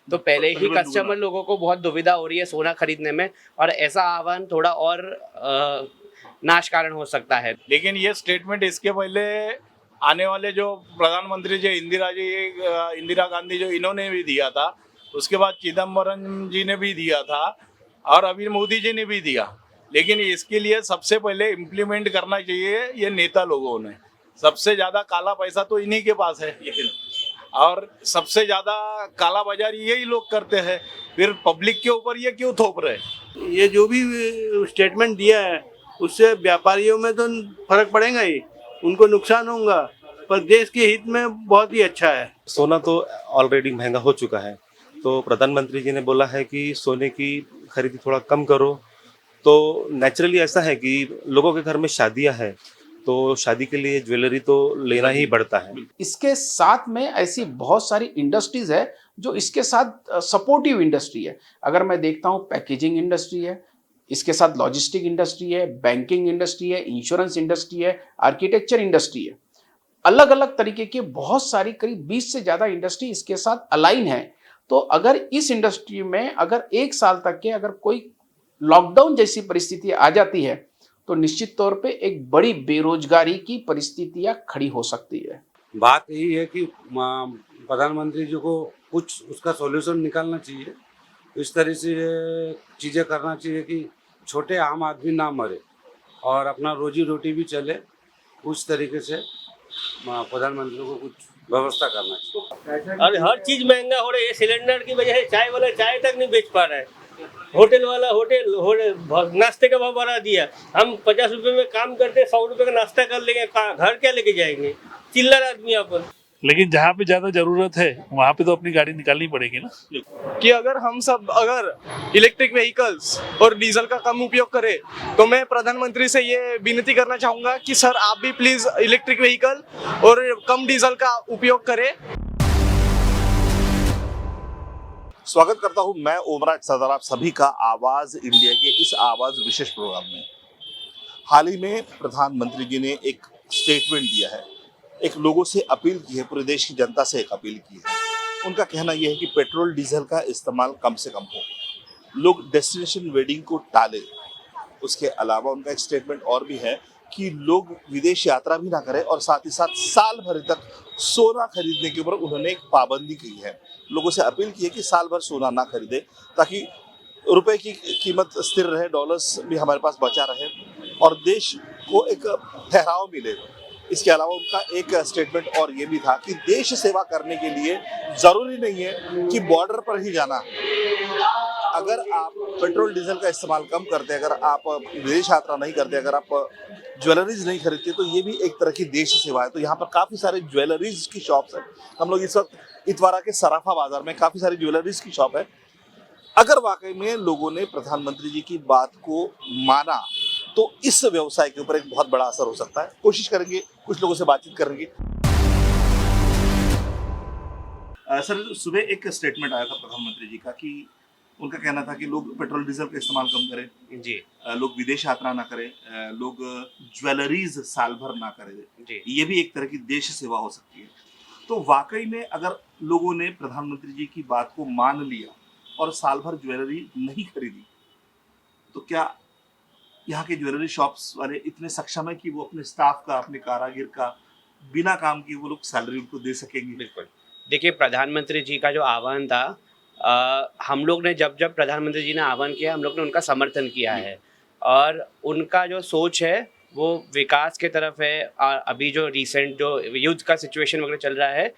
तो पहले ही कस्टमर लोगों को बहुत दुविधा हो रही है सोना खरीदने में, और ऐसा आह्वान थोड़ा और नाश कारण हो सकता है। लेकिन ये स्टेटमेंट इसके पहले आने वाले जो प्रधानमंत्री जो इंदिरा गांधी जो इन्होंने भी दिया था, उसके बाद चिदम्बरम जी ने भी दिया था और अभी मोदी जी ने भी दिया। लेकिन इसके लिए सबसे पहले इम्प्लीमेंट करना चाहिए ये नेता लोगों ने। सबसे ज्यादा काला पैसा तो इन्हीं के पास है और सबसे ज्यादा काला बाजारी यही लोग करते हैं, फिर पब्लिक के ऊपर ये क्यों थोप रहे हैं? ये जो भी स्टेटमेंट दिया है उससे व्यापारियों में तो फर्क पड़ेगा ही, उनको नुकसान होगा, पर देश के हित में बहुत ही अच्छा है। सोना तो ऑलरेडी महंगा हो चुका है, तो प्रधानमंत्री जी ने बोला है कि सोने की खरीदी थोड़ा कम करो। तो नेचुरली ऐसा है कि लोगों के घर में शादियां हैं, तो शादी के लिए ज्वेलरी तो लेना ही पड़ता है। इसके साथ में ऐसी बहुत सारी इंडस्ट्रीज है जो इसके साथ सपोर्टिव इंडस्ट्री है। अगर मैं देखता हूँ पैकेजिंग इंडस्ट्री है, इसके साथ लॉजिस्टिक इंडस्ट्री है, बैंकिंग इंडस्ट्री है, इंश्योरेंस इंडस्ट्री है, आर्किटेक्चर इंडस्ट्री है। अलग अलग तरीके के बहुत सारी करीब 20 से ज़्यादा इंडस्ट्री इसके साथ अलाइन है। तो अगर इस इंडस्ट्री में अगर 1 साल तक के अगर कोई लॉकडाउन जैसी परिस्थिति आ जाती है तो निश्चित तौर पे एक बड़ी बेरोजगारी की परिस्थितियां खड़ी हो सकती है। बात यही है कि प्रधानमंत्री जी को कुछ उसका सॉल्यूशन निकालना चाहिए। इस तरह से चीज़ें करना चाहिए कि छोटे आम आदमी ना मरे और अपना रोजी रोटी भी चले। उस तरीके से प्रधानमंत्री को कुछ व्यवस्था करना चाहिए। और हर चीज़ महंगा हो रही है। सिलेंडर की वजह से चाय वाला चाय तक नहीं बेच पा रहा है, होटल वाला होटल नाश्ते का भाव बढ़ा दिया। हम 50 रुपए में काम करते 100 रुपए का नाश्ता कर लेंगे, घर क्या लेके जाएंगे? चिल्लर आदमी अपन। लेकिन जहाँ पे ज्यादा जरूरत है वहाँ पे तो अपनी गाड़ी निकालनी पड़ेगी ना। कि अगर हम सब अगर इलेक्ट्रिक व्हीकल्स और डीजल का कम उपयोग करें तो मैं प्रधानमंत्री से ये विनती करना चाहूँगा कि सर आप भी प्लीज़ इलेक्ट्रिक व्हीकल और कम डीजल का उपयोग करें। स्वागत करता हूं मैं ओमराज सरदार आप सभी का आवाज इंडिया के इस आवाज विशेष प्रोग्राम में। हाल ही में प्रधानमंत्री जी ने एक स्टेटमेंट दिया है, एक लोगों से अपील की है, पूरे देश की जनता से एक अपील की है। उनका कहना यह है कि पेट्रोल डीजल का इस्तेमाल कम से कम हो, लोग डेस्टिनेशन वेडिंग को टालें। उसके अलावा उनका एक स्टेटमेंट और भी है कि लोग विदेश यात्रा भी ना करें और साथ ही साथ साल भर तक सोना खरीदने के ऊपर उन्होंने एक पाबंदी की है। लोगों से अपील की है कि साल भर सोना ना खरीदे ताकि रुपए की कीमत स्थिर रहे, डॉलर्स भी हमारे पास बचा रहे और देश को एक ठहराव मिले। इसके अलावा उनका एक स्टेटमेंट और ये भी था कि देश सेवा करने के लिए ज़रूरी नहीं है कि बॉर्डर पर ही जाना। अगर आप पेट्रोल डीजल का इस्तेमाल कम करते, अगर आप विदेश यात्रा नहीं करते, अगर आप ज्वेलरीज नहीं खरीदते तो ये भी एक तरह की देश सेवा है। तो यहाँ पर काफ़ी सारे ज्वेलरीज की शॉप्स हैं। हम लोग इस वक्त इतवारा के सराफा बाजार में काफ़ी सारी ज्वेलरीज की शॉप है। अगर वाकई में लोगों ने प्रधानमंत्री जी की बात को माना तो इस व्यवसाय के ऊपर एक बहुत बड़ा असर हो सकता है। कोशिश करेंगे, कुछ लोगों से बातचीत करेंगे। सर, सुबह एक स्टेटमेंट आया था प्रधानमंत्री जी का कि उनका कहना था कि लोग पेट्रोल डीजल का इस्तेमाल कम करें जी, लोग विदेश यात्रा ना करें, लोग ज्वेलरीज साल भर ना करें जी। ये भी एक तरह की देश सेवा हो सकती है। तो वाकई में अगर लोगों ने प्रधानमंत्री जी की बात को मान लिया और साल भर ज्वेलरी नहीं खरीदी तो क्या यहाँ के ज्वेलरी शॉप्स वाले इतने सक्षम है कि वो अपने स्टाफ का, अपने कारागिर का बिना काम की वो लोग सैलरी उनको दे सकेंगे? बिल्कुल। देखिए, प्रधानमंत्री जी का जो आह्वान था, हम लोग ने जब प्रधानमंत्री जी ने आह्वान किया, हम लोग ने उनका समर्थन किया है और उनका जो सोच है वो विकास के तरफ है। अभी जो रिसेंट जो युद्ध का सिचुएशन वगैरह चल रहा है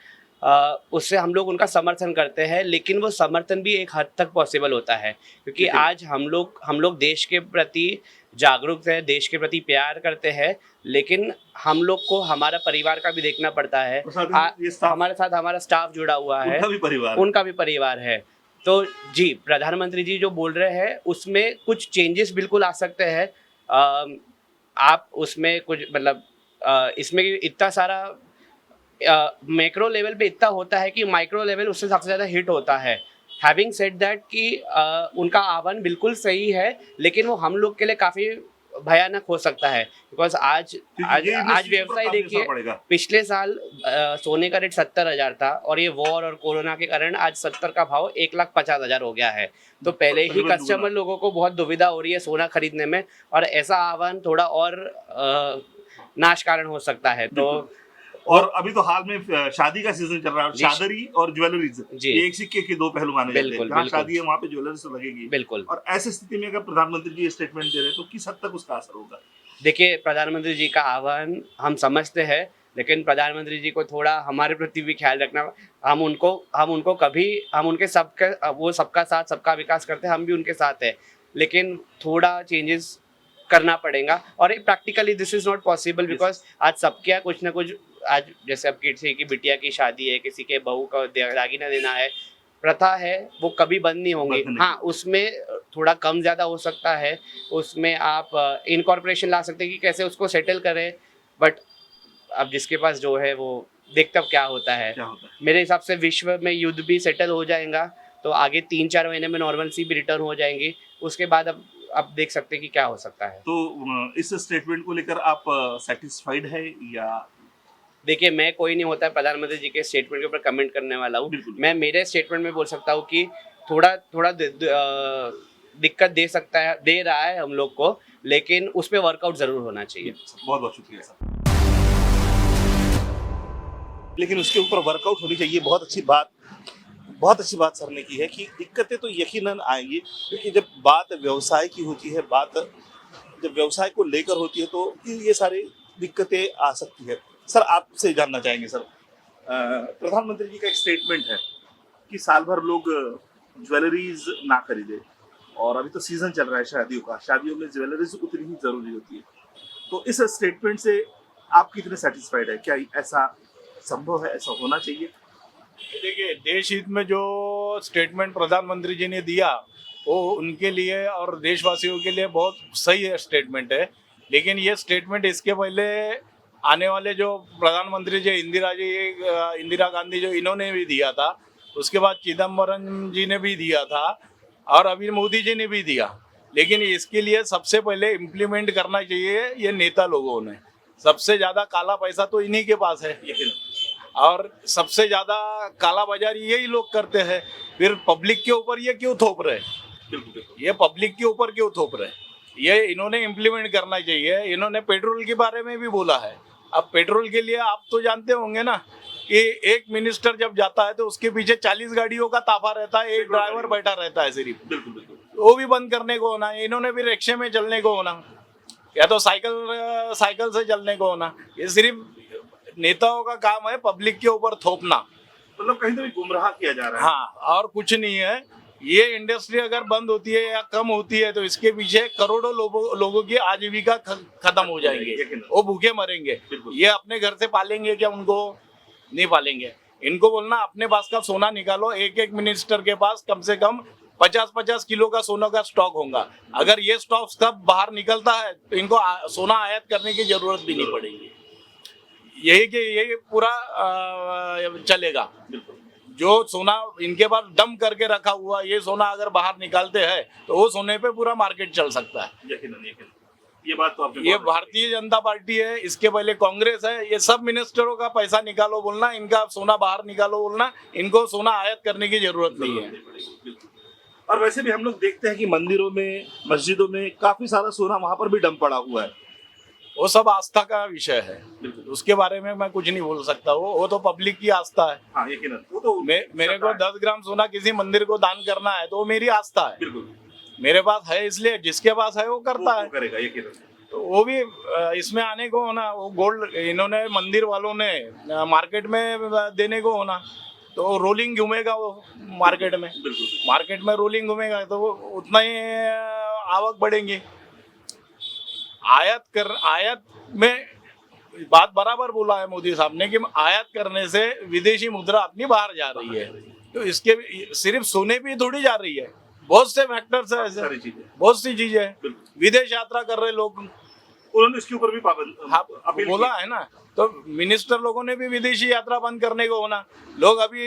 उससे हम लोग उनका समर्थन करते हैं, लेकिन वो समर्थन भी एक हद तक पॉसिबल होता है क्योंकि आज हम लोग देश के प्रति जागरूक हैं, देश के प्रति प्यार करते हैं, लेकिन हम लोग को हमारा परिवार का भी देखना पड़ता है। हमारे साथ हमारा स्टाफ जुड़ा हुआ है, उनका भी परिवार है। तो जी, प्रधानमंत्री जी जो बोल रहे हैं उसमें कुछ चेंजेस बिल्कुल आ सकते हैं। आप उसमें कुछ मतलब इसमें इतना सारा मैक्रो लेवल पे इतना होता है कि माइक्रो लेवल उससे सबसे ज़्यादा हिट होता है। हैविंग सेड दैट कि उनका आह्वान बिल्कुल सही है, लेकिन वो हम लोग के लिए काफ़ी भयानक हो सकता है, बिकॉज आज आज ये आज industry पर व्यवसाय काफी देखिए, असर पड़ेगा। पिछले साल सोने का रेट 70,000 था और ये वॉर और कोरोना के कारण आज 70 का भाव 1,50,000 हो गया है। तो पहले ही तकरीबन कस्टमर दुगुना। लोगों को बहुत दुविधा हो रही है सोना खरीदने में, और ऐसा आह्वान थोड़ा और नाश कारण हो सकता है। तो और अभी तो हाल में शादी का सीजन चल रहा है और जी। शादरी और ज्वेलरीज जी। ये एक सिक्के के दो पहलू माने जाते हैं। बिल्कुल, जहाँ बिल्कुल। शादी है वहाँ पे ज्वेलरीज तो लगेगी। बिल्कुल, और ऐसी स्थिति में अगर प्रधानमंत्री जी ये स्टेटमेंट दे रहे हैं तो किस हद तक उसका असर होगा? देखिए प्रधानमंत्री जी का आह्वान हम समझते हैं, लेकिन प्रधानमंत्री जी को थोड़ा हमारे प्रति भी ख्याल रखना। हम उनको कभी हम उनके सबका वो सबका साथ सबका विकास करते हैं, हम भी उनके साथ हैं, लेकिन थोड़ा चेंजेस करना पड़ेगा। और practically this is not possible because आज सबके यहाँ कुछ ना कुछ, आज जैसे अब किसी की बिटिया की शादी है, किसी के बहू का दागीना देना है, प्रथा है, वो कभी बंद नहीं होंगी। बंद नहीं। हाँ, उसमें थोड़ा कम ज़्यादा हो सकता है, उसमें आप इनकॉर्पोरेशन ला सकते हैं कि कैसे उसको सेटल करें, बट अब जिसके पास जो है वो देखते अब क्या होता है। क्या होता है? मेरे हिसाब से विश्व में युद्ध भी सेटल हो जाएगा, तो आगे 3-4 महीने में नॉर्मल सी भी रिटर्न हो जाएंगी। उसके बाद अब देख सकते हैं कि क्या हो सकता है। तो इस स्टेटमेंट को लेकर आप सेटिस्फाइड है या? देखिए, मैं कोई नहीं होता है प्रधानमंत्री जी के स्टेटमेंट के ऊपर कमेंट करने वाला हूँ। बिल्कुल। मैं मेरे स्टेटमेंट में बोल सकता हूँ कि थोड़ा दिक्कत दे रहा है हम लोग को, लेकिन उस पर वर्कआउट जरूर होना चाहिए। बहुत बहुत शुक्रिया सर। लेकिन उसके ऊपर वर्कआउट होनी चाहिए। बहुत अच्छी बात सर ने की है कि दिक्कतें तो यकीनन आएंगी, क्योंकि जब बात व्यवसाय की होती है, बात जब व्यवसाय को लेकर होती है तो ये सारी दिक्कतें आ सकती है। सर आपसे जानना चाहेंगे सर, प्रधानमंत्री जी का एक स्टेटमेंट है कि साल भर लोग ज्वेलरीज ना खरीदे, और अभी तो सीजन चल रहा है शादियों का, शादियों में ज्वेलरीज उतनी ही जरूरी होती है। तो इस स्टेटमेंट से आप कितने सेटिस्फाइड है? क्या ऐसा संभव है, ऐसा होना चाहिए? देखिए, देश हित में जो स्टेटमेंट प्रधानमंत्री जी ने दिया वो उनके लिए और देशवासियों के लिए बहुत सही है स्टेटमेंट है। लेकिन ये स्टेटमेंट इसके पहले आने वाले जो प्रधानमंत्री जी इंदिरा गांधी जो इन्होंने भी दिया था, उसके बाद चिदम्बरम जी ने भी दिया था, और अभी मोदी जी ने भी दिया। लेकिन इसके लिए सबसे पहले इम्प्लीमेंट करना चाहिए ये नेता लोगों ने। सबसे ज़्यादा काला पैसा तो इन्हीं के पास है, और सबसे ज़्यादा काला बाजारी यही लोग करते हैं। फिर पब्लिक के ऊपर ये क्यों थोप रहे? ये पब्लिक के ऊपर क्यों थोप रहे? ये इन्होंने इम्प्लीमेंट करना चाहिए। इन्होंने पेट्रोल के बारे में भी बोला है। अब पेट्रोल के लिए आप तो जानते होंगे ना कि एक मिनिस्टर जब जाता है तो उसके पीछे 40 गाड़ियों का ताफा रहता है, एक ड्राइवर बैठा रहता है सिर्फ। वो भी बंद करने को होना, इन्होंने भी रिक्शे में चलने को होना, या तो साइकिल से चलने को होना। ये सिर्फ नेताओं का काम है पब्लिक के ऊपर थोपना। मतलब कहीं तो भी गुमराह किया जा रहा है। हाँ, और कुछ नहीं है। ये इंडस्ट्री अगर बंद होती है या कम होती है तो इसके पीछे करोड़ों लोगों की आजीविका खत्म हो जाएंगे, वो भूखे मरेंगे। ये अपने घर से पालेंगे क्या? उनको नहीं पालेंगे। इनको बोलना अपने पास का सोना निकालो। एक मिनिस्टर के पास कम से कम 50-50 किलो का सोना का स्टॉक होगा। अगर ये स्टॉक सब बाहर निकलता है तो इनको सोना आयात करने की जरूरत भी नहीं पड़ेगी। यही पूरा चलेगा। जो सोना इनके पास डंप करके रखा हुआ, ये सोना अगर बाहर निकालते हैं तो वो सोने पे पूरा मार्केट चल सकता है। ये बात तो आपने ये भारतीय जनता पार्टी है, इसके पहले कांग्रेस है। ये सब मिनिस्टरों का पैसा निकालो बोलना, इनका सोना बाहर निकालो बोलना, इनको सोना आयात करने की जरूरत नहीं है। और वैसे भी हम लोग देखते हैं कि मंदिरों में, मस्जिदों में काफी सारा सोना वहां पर भी डंप पड़ा हुआ है। वो सब आस्था का विषय है, उसके बारे में मैं कुछ नहीं बोल सकता। वो तो पब्लिक की आस्था है। हाँ, यकीनन। वो तो मेरे को 10 ग्राम सोना किसी मंदिर को दान करना है तो वो मेरी आस्था है। बिल्कुल। मेरे पास है, इसलिए जिसके पास है वो करता है। करेगा, यकीनन। तो वो भी इसमें आने को होना। वो गोल्ड इन्होंने मंदिर वालों ने मार्केट में देने को होना, तो रोलिंग घूमेगा वो मार्केट में। मार्केट में रोलिंग घूमेगा तो उतना ही आवक बढ़ेंगे। आयात में बात बराबर बोला है मोदी साहब ने कि आयात करने से विदेशी मुद्रा अपनी बाहर जा रही है। तो इसके सिर्फ सोने पे थोड़ी जा रही है, बहुत से फैक्टर्स है ऐसे, बहुत सी चीजें हैं। विदेश यात्रा कर रहे लोग, उन्होंने इसके ऊपर भी पाबंद बोला है ना। तो मिनिस्टर लोगों ने भी विदेशी यात्रा बंद करने को होना। लोग अभी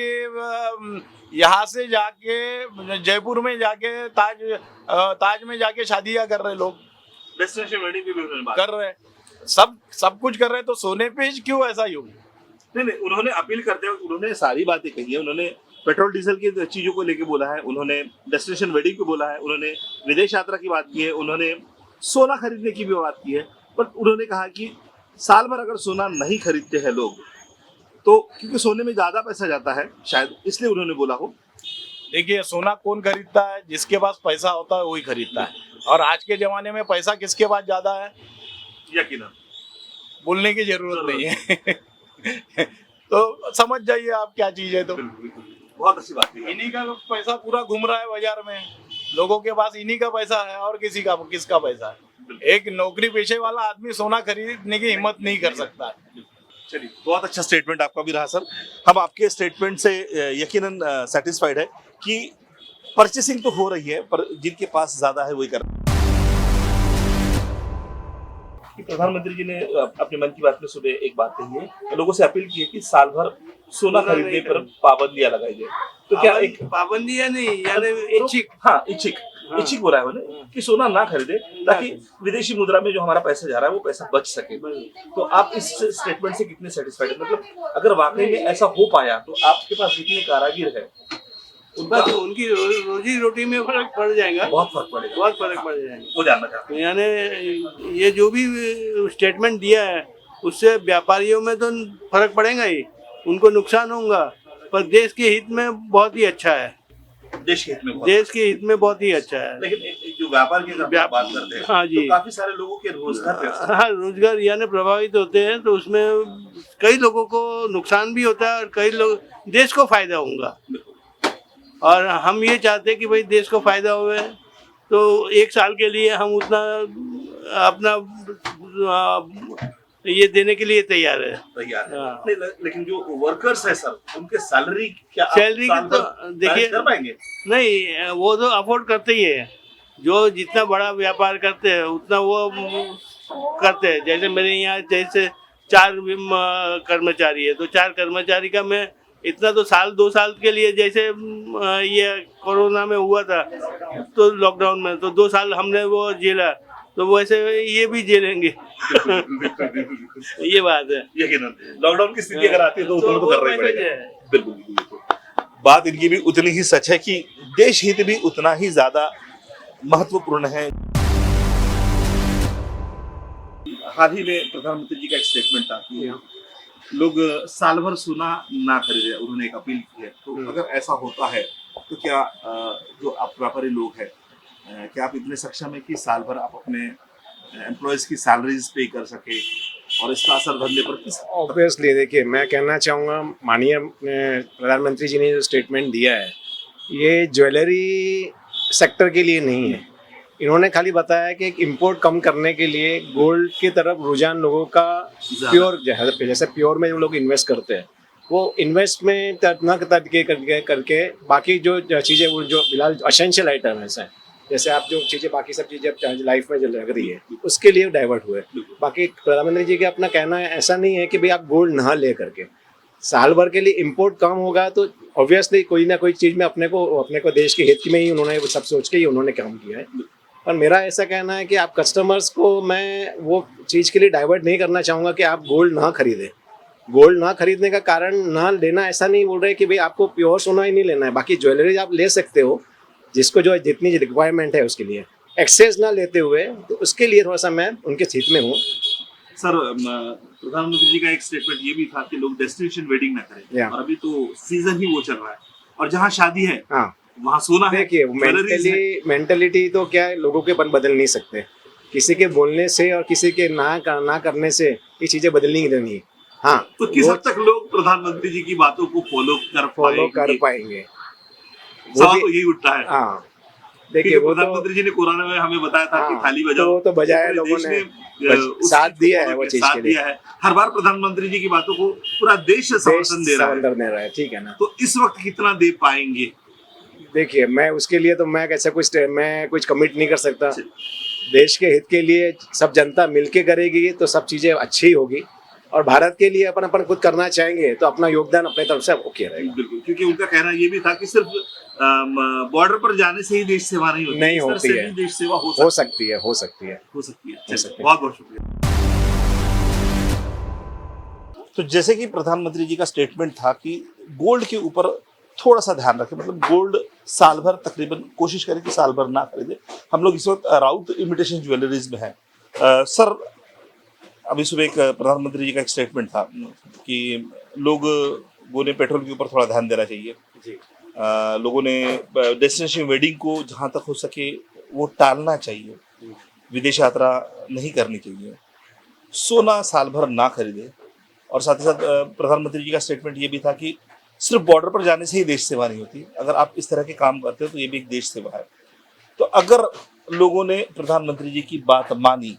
यहाँ से जाके जयपुर में जाके ताज में जाके शादियां कर रहे लोग। डेस्टिनेशन वेडिंग की भी उन्होंने बात कर रहे हैं, सब कुछ कर रहे हैं, तो सोने पे क्यों ऐसा यूं? नहीं नहीं, उन्होंने अपील करते हुए उन्होंने सारी बातें कही है। उन्होंने पेट्रोल डीजल की चीजों को लेके बोला है, उन्होंने डेस्टिनेशन वेडिंग को बोला है, उन्होंने विदेश यात्रा की बात की है, उन्होंने सोना खरीदने की भी बात की है। पर उन्होंने कहा कि साल भर अगर सोना नहीं खरीदते हैं लोग, तो क्योंकि सोने में ज्यादा पैसा जाता है, शायद इसलिए उन्होंने बोला हो। देखिए, सोना कौन खरीदता है? जिसके पास पैसा होता है वही खरीदता है। और आज के जमाने में पैसा किसके पास ज्यादा है, यकीनन बोलने की जरूरत नहीं है। तो समझ जाइए आप क्या चीज है। तो बहुत अच्छी बात है। इन्हीं का पैसा पूरा घूम रहा है बाजार में, लोगों के पास इन्हीं का पैसा है और किसका पैसा है? एक नौकरी पेशे वाला आदमी सोना खरीदने की हिम्मत नहीं कर सकता है। चलिए, बहुत अच्छा स्टेटमेंट आपका भी रहा सर। हम आपके स्टेटमेंट से यकीनन सेटिस्फाइड है कि परचेसिंग तो हो रही है, पर जिनके पास ज्यादा है वही कर रहे हैं। प्रधानमंत्री जी ने अपने मन की बात में सुबह एक बात कही है, लोगों से अपील की है कि साल भर सोना खरीदने पर पाबंदियां लगाई जाए। तो क्या एक पाबंदियां नहीं, यानी इच्छिक, हाँ इच्छिक बोला है उन्होंने कि सोना ना खरीदे, ताकि विदेशी मुद्रा में जो हमारा पैसा जा रहा है वो पैसा बच सके। तो आप इस स्टेटमेंट से कितने सेटिस्फाइड है? मतलब अगर वाकई में ऐसा हो पाया तो आपके पास जितने कारागिर है उनकी रोजी रोटी में फर्क पड़ जाएगा, बहुत फर्क पड़ेगा, बहुत फर्क पड़ जाएगा। वो जानना चाहते तो यानी ये जो भी स्टेटमेंट दिया है उससे व्यापारियों में तो फर्क पड़ेगा ही, उनको नुकसान होगा, पर देश के हित में बहुत ही अच्छा है। हैं देश के हित में, देश के हित में बहुत ही अच्छा है। लेकिन जो व्यापार की अगर बात करते हैं, हाँ जी, तो काफी सारे लोगों के रोजगार हाँ, रोजगार यानी प्रभावित होते हैं, तो उसमें कई लोगों को नुकसान भी होता है और कई लोग देश को फायदा होगा। और हम ये चाहते हैं कि भाई देश को फायदा होवे, तो एक साल के लिए हम उतना अपना ये देने के लिए तैयार है। हाँ। नहीं, लेकिन जो वर्कर्स है सर, उनके सैलरी क्या सैलरी की तो देखिए कर पाएंगे? नहीं, वो तो अफोर्ड करते ही है, जो जितना बड़ा व्यापार करते हैं उतना वो करते हैं। जैसे मेरे यहाँ जैसे 4 कर्मचारी है, तो 4 कर्मचारी का मैं इतना तो साल 2 साल के लिए, जैसे ये कोरोना में हुआ था तो लॉकडाउन में, तो 2 साल हमने वो झेला, तो वैसे ये भी झेलेंगे। ये बात है। यकीनन लॉकडाउन की स्थिति अगर आती है तो उतना तो करना ही पड़ेगा। बिल्कुल। बात इनकी भी उतनी ही सच है कि देश हित भी उतना ही ज्यादा महत्वपूर्ण है। हाल ही में प्रधानमंत्री जी का एक स्टेटमेंट था कि लोग साल भर सोना ना खरीदे, उन्होंने एक अपील की है। तो अगर ऐसा होता है तो क्या जो आप व्यापारी लोग हैं, क्या आप इतने सक्षम है कि साल भर आप अपने एम्प्लॉयज की सैलरीज पे कर सके और इसका असर धंधे पर किस? ऑब्वियसली देखिए, मैं कहना चाहूँगा, माननीय प्रधानमंत्री जी ने जो स्टेटमेंट दिया है ये ज्वेलरी सेक्टर के लिए नहीं है। इन्होंने खाली बताया कि एक इम्पोर्ट कम करने के लिए गोल्ड की तरफ रुझान लोगों का प्योर, जैसे प्योर में जो लोग इन्वेस्ट करते हैं वो इन्वेस्ट में तरीके करके बाकी जो चीज़ें वो जो फिलहाल असेंशियल आइटम है, जैसे आप जो चीज़ें बाकी सब चीज़ें लाइफ में लग रही है उसके लिए डाइवर्ट हुए। बाकी प्रधानमंत्री जी का अपना कहना है ऐसा नहीं है कि भाई आप गोल्ड ना ले करके, साल भर के लिए इंपोर्ट कम होगा तो ऑब्वियसली कोई ना कोई चीज़ में अपने को देश के हित में ही उन्होंने सब सोच के ही उन्होंने काम किया है। और मेरा ऐसा कहना है कि आप कस्टमर्स को मैं वो चीज़ के लिए डाइवर्ट नहीं करना चाहूँगा कि आप गोल्ड ना खरीदें। गोल्ड ना खरीदने का कारण ना लेना ऐसा नहीं बोल रहे कि भाई आपको प्योर सोना ही नहीं लेना है, बाकी ज्वेलरी आप ले सकते हो जिसको जो जितनी रिक्वायरमेंट है उसके लिए, एक्सेस ना लेते हुए, तो उसके लिए थोड़ा सा मैं उनके हित में हूँ। सर, प्रधानमंत्री जी का एक स्टेटमेंट ये भी था कि लोग डेस्टिनेशन वेडिंग ना करें, और अभी तो सीजन ही वो चल रहा है और जहाँ शादी है वहाँ सोना है। देखिए, मेंटलिटी तो क्या है, लोगों के बदल नहीं सकते, किसी के बोलने से और किसी के ना करने से ये चीजें बदलनी नहीं। हाँ, तो किस हद तक लोग प्रधानमंत्री जी की बातों को फॉलो कर पाएंगे? सवाल तो यही उठता है। हाँ, देखिए, वो प्रधानमंत्री जी ने कोरोना में हमें बताया था कि थाली बजाओ, तो बजाया, लोगों ने साथ दिया है, वो चीज के लिए हर बार प्रधानमंत्री जी की बातों को पूरा देश समर्थन दे रहा है, ठीक है ना। तो इस वक्त कितना दे पाएंगे? देखिए, मैं उसके लिए तो मैं कैसे कुछ कमिट नहीं कर सकता। देश के हित के लिए सब जनता मिलके करेगी तो सब चीजें अच्छी होगी, और भारत के लिए अपन खुद करना चाहेंगे तो अपना योगदान अपने तरफ से ओके रहेगा। बिल्कुल, क्योंकि उनका कहना ये भी था कि सिर्फ बॉर्डर पर जाने से ही देश सेवा नहीं होती, नहीं इस तरह होती से है। भी देश सेवा हो सकती है, हो सकती है। हो सकती है। हो सकती है। बहुत बहुत शुक्रिया। तो जैसे कि प्रधानमंत्री जी का स्टेटमेंट था कि गोल्ड के ऊपर थोड़ा सा ध्यान रखें, मतलब गोल्ड साल भर तकरीबन कोशिश करें कि साल भर ना खरीदे। हम लोग इस वक्त राउत इमिटेशन ज्वेलरीज में हैं। सर, अभी सुबह एक प्रधानमंत्री जी का एक स्टेटमेंट था कि लोगों ने पेट्रोल के ऊपर थोड़ा ध्यान देना चाहिए जी। लोगों ने डेस्टिनेशन वेडिंग को जहाँ तक हो सके वो टालना चाहिए, विदेश यात्रा नहीं करनी चाहिए, सोना साल भर ना खरीदे। और साथ ही साथ प्रधानमंत्री जी का स्टेटमेंट ये भी था कि सिर्फ बॉर्डर पर जाने से ही देश सेवा नहीं होती, अगर आप इस तरह के काम करते हो तो ये भी एक देश सेवा है। तो अगर लोगों ने प्रधानमंत्री जी की बात मानी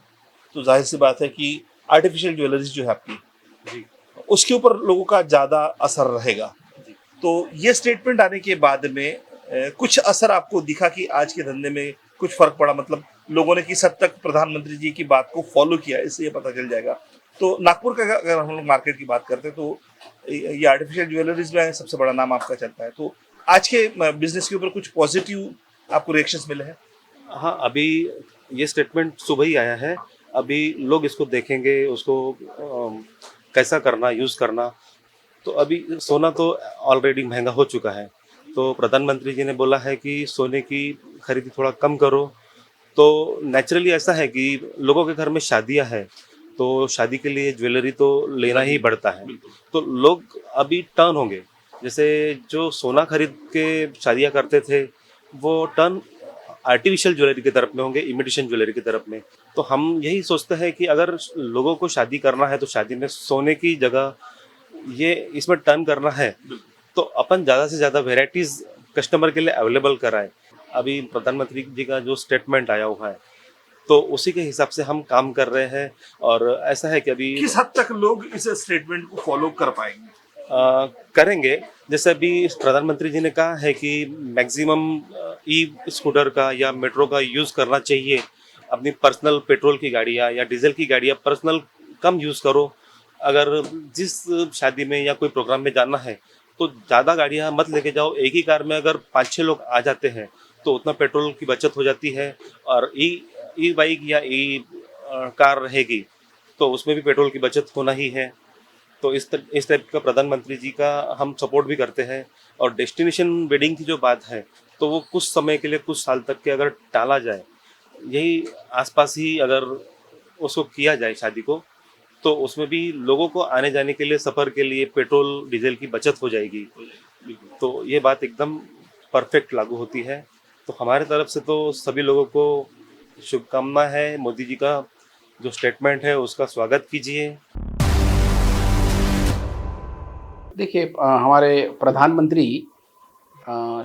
तो जाहिर सी बात है कि आर्टिफिशियल ज्वेलरीज जो है आपकी, उसके ऊपर लोगों का ज़्यादा असर रहेगा। तो ये स्टेटमेंट आने के बाद में कुछ असर आपको दिखा कि आज के धंधे में कुछ फर्क पड़ा, मतलब लोगों ने किस हद तक प्रधानमंत्री जी की बात को फॉलो किया, इससे ये पता चल जाएगा। तो नागपुर का अगर हम लोग मार्केट की बात करते हैं तो ये आर्टिफिशियल ज्वेलरीज में सबसे बड़ा नाम आपका चलता है। तो आज के बिजनेस के ऊपर कुछ पॉजिटिव आपको रिएक्शंस मिले हैं? हाँ, अभी ये स्टेटमेंट सुबह ही आया है, अभी लोग इसको देखेंगे, उसको कैसा करना, यूज़ करना। तो अभी सोना तो ऑलरेडी महंगा हो चुका है, तो प्रधानमंत्री जी ने बोला है कि सोने की खरीदी थोड़ा कम करो। तो नेचुरली ऐसा है कि लोगों के घर में शादियां हैं, तो शादी के लिए ज्वेलरी तो लेना ही पड़ता है। तो लोग अभी टर्न होंगे, जैसे जो सोना खरीद के शादियां करते थे वो टर्न आर्टिफिशियल ज्वेलरी की तरफ में होंगे, इमिटेशन ज्वेलरी की तरफ में। तो हम यही सोचते हैं कि अगर लोगों को शादी करना है तो शादी में सोने की जगह ये इसमें टर्न करना है तो अपन ज़्यादा से ज़्यादा वेराइटीज़ कस्टमर के लिए अवेलेबल कराएं। अभी प्रधानमंत्री जी का जो स्टेटमेंट आया हुआ है तो उसी के हिसाब से हम काम कर रहे हैं। और ऐसा है कि अभी किस हद तक लोग इस स्टेटमेंट को फॉलो कर पाएंगे? करेंगे। जैसे अभी प्रधानमंत्री जी ने कहा है कि मैक्सिमम ई स्कूटर का या मेट्रो का यूज़ करना चाहिए, अपनी पर्सनल पेट्रोल की गाड़ियाँ या डीजल की गाड़ियाँ पर्सनल कम यूज़ करो। अगर जिस शादी में या कोई प्रोग्राम में जाना है तो ज़्यादा गाड़ियाँ मत लेके जाओ, एक ही कार में अगर 5-6 लोग आ जाते हैं तो उतना पेट्रोल की बचत हो जाती है। और ई बाइक या ई कार रहेगी तो उसमें भी पेट्रोल की बचत होना ही है। तो इस टाइप का प्रधानमंत्री जी का हम सपोर्ट भी करते हैं। और डेस्टिनेशन वेडिंग की जो बात है तो वो कुछ समय के लिए, कुछ साल तक के अगर टाला जाए, यही आसपास ही अगर उसको किया जाए शादी को, तो उसमें भी लोगों को आने जाने के लिए, सफ़र के लिए पेट्रोल डीजल की बचत हो जाएगी। तो ये बात एकदम परफेक्ट लागू होती है। तो हमारे तरफ से तो सभी लोगों को शुभकामना है। मोदी जी का जो स्टेटमेंट है उसका स्वागत कीजिए। देखिए, हमारे प्रधानमंत्री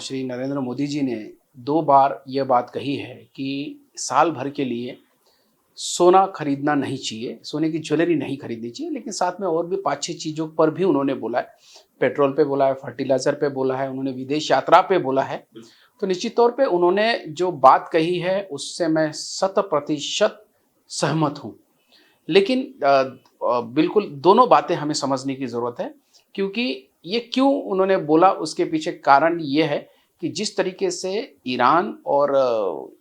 श्री नरेंद्र मोदी जी ने 2 बार यह बात कही है कि साल भर के लिए सोना खरीदना नहीं चाहिए, सोने की ज्वेलरी नहीं खरीदनी चाहिए, लेकिन साथ में और भी 5-6 चीज़ों पर भी उन्होंने बोला है। पेट्रोल पे बोला है, फर्टिलाइज़र पे बोला है, उन्होंने विदेश यात्रा पे बोला है। तो निश्चित तौर पे उन्होंने जो बात कही है उससे मैं 100% सहमत हूँ। लेकिन बिल्कुल दोनों बातें हमें समझने की ज़रूरत है, क्योंकि ये क्यों उन्होंने बोला उसके पीछे कारण ये है कि जिस तरीके से ईरान और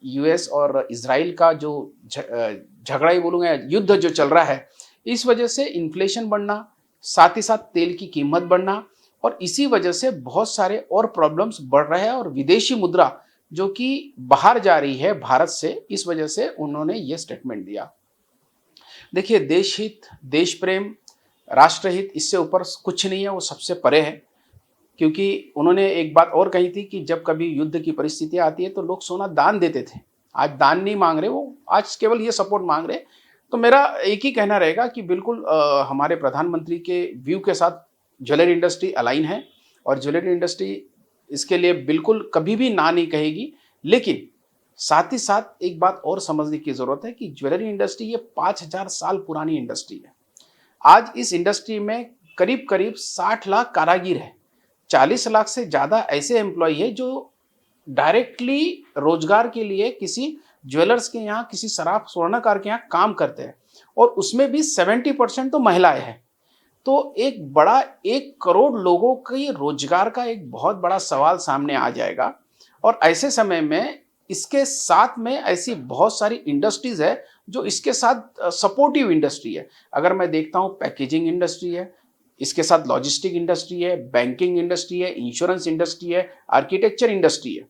यूएस और इजराइल का जो झगड़ा ही बोलूँगा, युद्ध जो चल रहा है, इस वजह से इन्फ्लेशन बढ़ना, साथ ही साथ तेल की कीमत बढ़ना, और इसी वजह से बहुत सारे और प्रॉब्लम्स बढ़ रहे हैं और विदेशी मुद्रा जो कि बाहर जा रही है भारत से, इस वजह से उन्होंने ये स्टेटमेंट दिया। देखिए, देश हित, देश प्रेम, राष्ट्रहित, इससे ऊपर कुछ नहीं है, वो सबसे परे है। क्योंकि उन्होंने एक बात और कही थी कि जब कभी युद्ध की परिस्थितियाँ आती है तो लोग सोना दान देते थे, आज दान नहीं मांग रहे, वो आज केवल ये सपोर्ट मांग रहे। तो मेरा एक ही कहना रहेगा कि बिल्कुल हमारे प्रधानमंत्री के व्यू के साथ ज्वेलरी इंडस्ट्री अलाइन है और ज्वेलरी इंडस्ट्री इसके लिए बिल्कुल कभी भी ना नहीं कहेगी। लेकिन साथ ही साथ एक बात और समझने की ज़रूरत है कि ज्वेलरी इंडस्ट्री ये 5000 साल पुरानी इंडस्ट्री है। आज इस इंडस्ट्री में करीब करीब 60 लाख कारागिर है, 40 लाख से ज़्यादा ऐसे एम्प्लॉय है जो डायरेक्टली रोजगार के लिए किसी ज्वेलर्स के यहाँ, किसी शराब स्वर्णकार के यहाँ काम करते हैं, और उसमें भी 70% तो महिलाएं हैं। तो एक बड़ा 1 करोड़ लोगों के रोजगार का एक बहुत बड़ा सवाल सामने आ जाएगा। और ऐसे समय में इसके साथ में ऐसी बहुत सारी इंडस्ट्रीज है जो इसके साथ सपोर्टिव इंडस्ट्री है। अगर मैं देखता हूँ पैकेजिंग इंडस्ट्री है, इसके साथ लॉजिस्टिक इंडस्ट्री है, बैंकिंग इंडस्ट्री है, इंश्योरेंस इंडस्ट्री है, आर्किटेक्चर इंडस्ट्री है।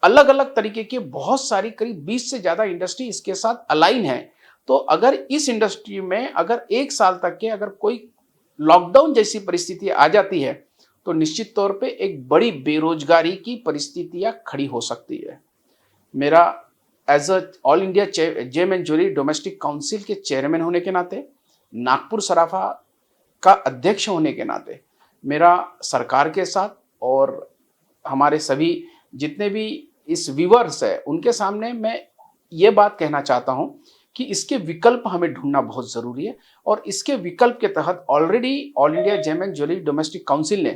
अलग अलग तरीके के बहुत सारी करीब 20 से ज़्यादा इंडस्ट्री इसके साथ अलाइन है। तो अगर इस इंडस्ट्री में अगर 1 साल तक के अगर कोई लॉकडाउन जैसी परिस्थिति आ जाती है तो निश्चित तौर पे एक बड़ी बेरोजगारी की परिस्थितियां खड़ी हो सकती है। मेरा as a all India gem and jewellery domestic council के चेयरमैन होने के नाते, नागपुर सराफा का अध्यक्ष होने के नाते मेरा सरकार के साथ और हमारे सभी जितने भी इस व्यूअर्स है उनके सामने मैं ये बात कहना चाहता हूं कि इसके विकल्प हमें ढूंढना बहुत ज़रूरी है। और इसके विकल्प के तहत already all India gem and jewellery domestic council ने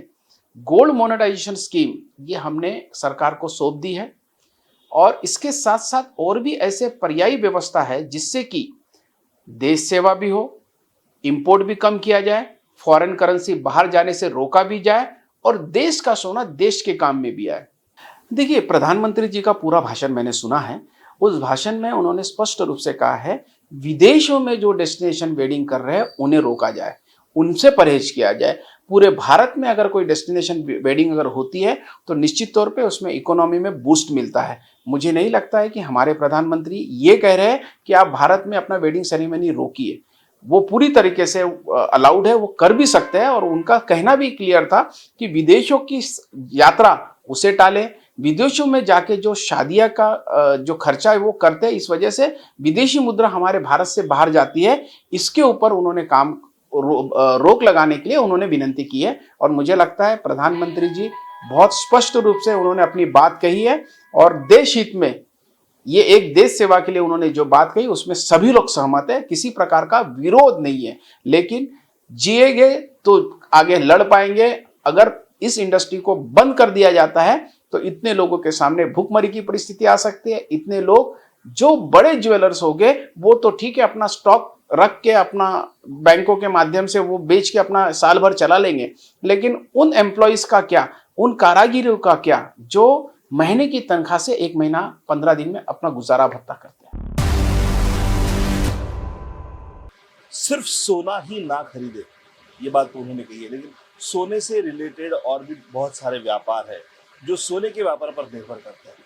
गोल्ड मोनेटाइजेशन स्कीम ये हमने सरकार को सौंप दी है। और इसके साथ साथ और भी ऐसे पर्यायी व्यवस्था है जिससे कि देश सेवा भी हो, इंपोर्ट भी कम किया जाए, फॉरेन करेंसी बाहर जाने से रोका भी जाए और देश का सोना देश के काम में भी आए। देखिए, प्रधानमंत्री जी का पूरा भाषण मैंने सुना है। उस भाषण में उन्होंने स्पष्ट रूप से कहा है विदेशों में जो डेस्टिनेशन वेडिंग कर रहे हैं उन्हें रोका जाए, उनसे परहेज किया जाए। पूरे भारत में अगर कोई डेस्टिनेशन वेडिंग अगर होती है तो निश्चित तौर पे उसमें इकोनॉमी में बूस्ट मिलता है। मुझे नहीं लगता है कि हमारे प्रधानमंत्री ये कह रहे हैं कि आप भारत में अपना वेडिंग सेरेमनी रोकिए। वो पूरी तरीके से अलाउड है, वो कर भी सकते हैं। और उनका कहना भी क्लियर था कि विदेशों की यात्रा उसे टालें, विदेशों में जाके जो शादियां का जो खर्चा है वो करते हैं, इस वजह से विदेशी मुद्रा हमारे भारत से बाहर जाती है। इसके ऊपर उन्होंने रोक लगाने के लिए उन्होंने विनती की है। और मुझे लगता है प्रधानमंत्री जी बहुत स्पष्ट रूप से उन्होंने अपनी बात कही है और देश हित में ये एक देश सेवा के लिए उन्होंने जो बात कही उसमें सभी लोग सहमत है, किसी प्रकार का विरोध नहीं है। लेकिन जिएंगे तो आगे लड़ पाएंगे। अगर इस इंडस्ट्री को बंद कर दिया जाता है तो इतने लोगों के सामने भूखमरी की परिस्थिति आ सकती है। इतने लोग जो बड़े ज्वेलर्स हो गए वो तो ठीक है, अपना स्टॉक रख के अपना बैंकों के माध्यम से वो बेच के अपना साल भर चला लेंगे, लेकिन उन एम्प्लॉइज का क्या, उन कारागिरों का क्या जो महीने की तनख्वाह से 1 महीना 15 दिन में अपना गुजारा भत्ता करते हैं। सिर्फ सोना ही ना खरीदे, ये बात तो उन्होंने कही है, लेकिन सोने से रिलेटेड और भी बहुत सारे व्यापार है जो सोने के व्यापार पर निर्भर करते हैं।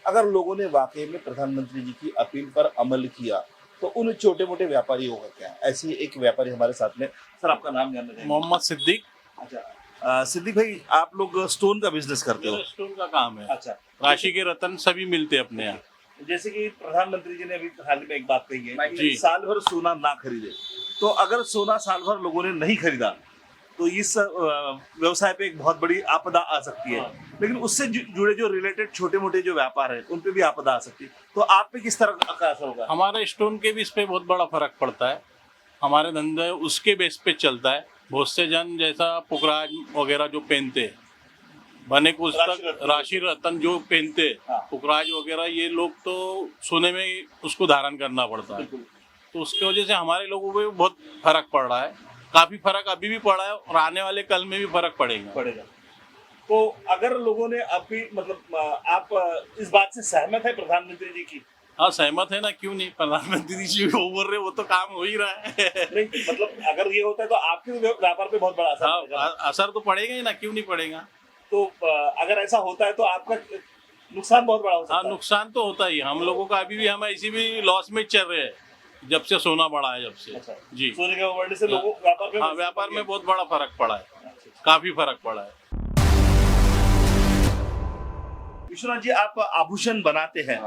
अगर लोगों ने वाकई में प्रधानमंत्री जी की अपील पर अमल किया तो उन छोटे मोटे व्यापारियों का क्या? ऐसी एक व्यापारी हमारे साथ में। सर, आपका नाम जानना चाहेंगे? मोहम्मद सिद्दीक। अच्छा, सिद्दीक भाई, आप लोग स्टोन का बिजनेस करते हो? स्टोन का काम है। अच्छा, राशि के रतन सभी मिलते हैं अपने यहाँ। जैसे कि प्रधानमंत्री जी ने अभी हाल में एक बात कही है जी। कि साल भर सोना ना खरीदे, तो अगर सोना साल भर लोगों ने नहीं खरीदा तो इस व्यवसाय पे एक बहुत बड़ी आपदा आ सकती है। लेकिन उससे जुड़े जो रिलेटेड छोटे मोटे जो व्यापार है उन पे भी आपदा आ सकती है, तो आप पे किस तरह का असर होगा? हमारे स्टोन के भी इस पे बहुत बड़ा फर्क पड़ता है। हमारे धंधे उसके बेस पे चलता है। बहुत से जन जैसा पुखराज वगैरह जो पहनते हैं, बने पुस्तक राशि रतन जो पहनते हैं, पुखराज वगैरह, ये लोग तो सोने में उसको धारण करना पड़ता है। तो उसकी वजह से हमारे लोगों पे बहुत फर्क पड़ रहा है। काफी फर्क अभी भी पड़ा है और आने वाले कल में भी फर्क पड़ेगा। तो अगर लोगों ने अभी मतलब आप इस बात से सहमत है प्रधानमंत्री जी की? हाँ, सहमत है ना, क्यों नहीं। प्रधानमंत्री जी वो बोल रहे, वो तो काम हो ही रहा है। नहीं, मतलब अगर ये होता है तो आपके व्यापार पे बहुत बड़ा असर पड़ेगा। असर तो पड़ेगा ही ना, क्यों नहीं पड़ेगा। तो अगर ऐसा होता है तो आपका नुकसान बहुत बड़ा हो सकता है। नुकसान तो होता ही। हम लोगों का अभी भी हम ऐसी भी लॉस में चल रहे हैं जब से सोना बढ़ा है, जब से। अच्छा, जी, सोने के बढ़ने से लोगों व्यापार में बहुत बड़ा फर्क पड़ा है। काफी फर्क पड़ा है। विश्वनाथ जी, आप आभूषण बनाते हैं।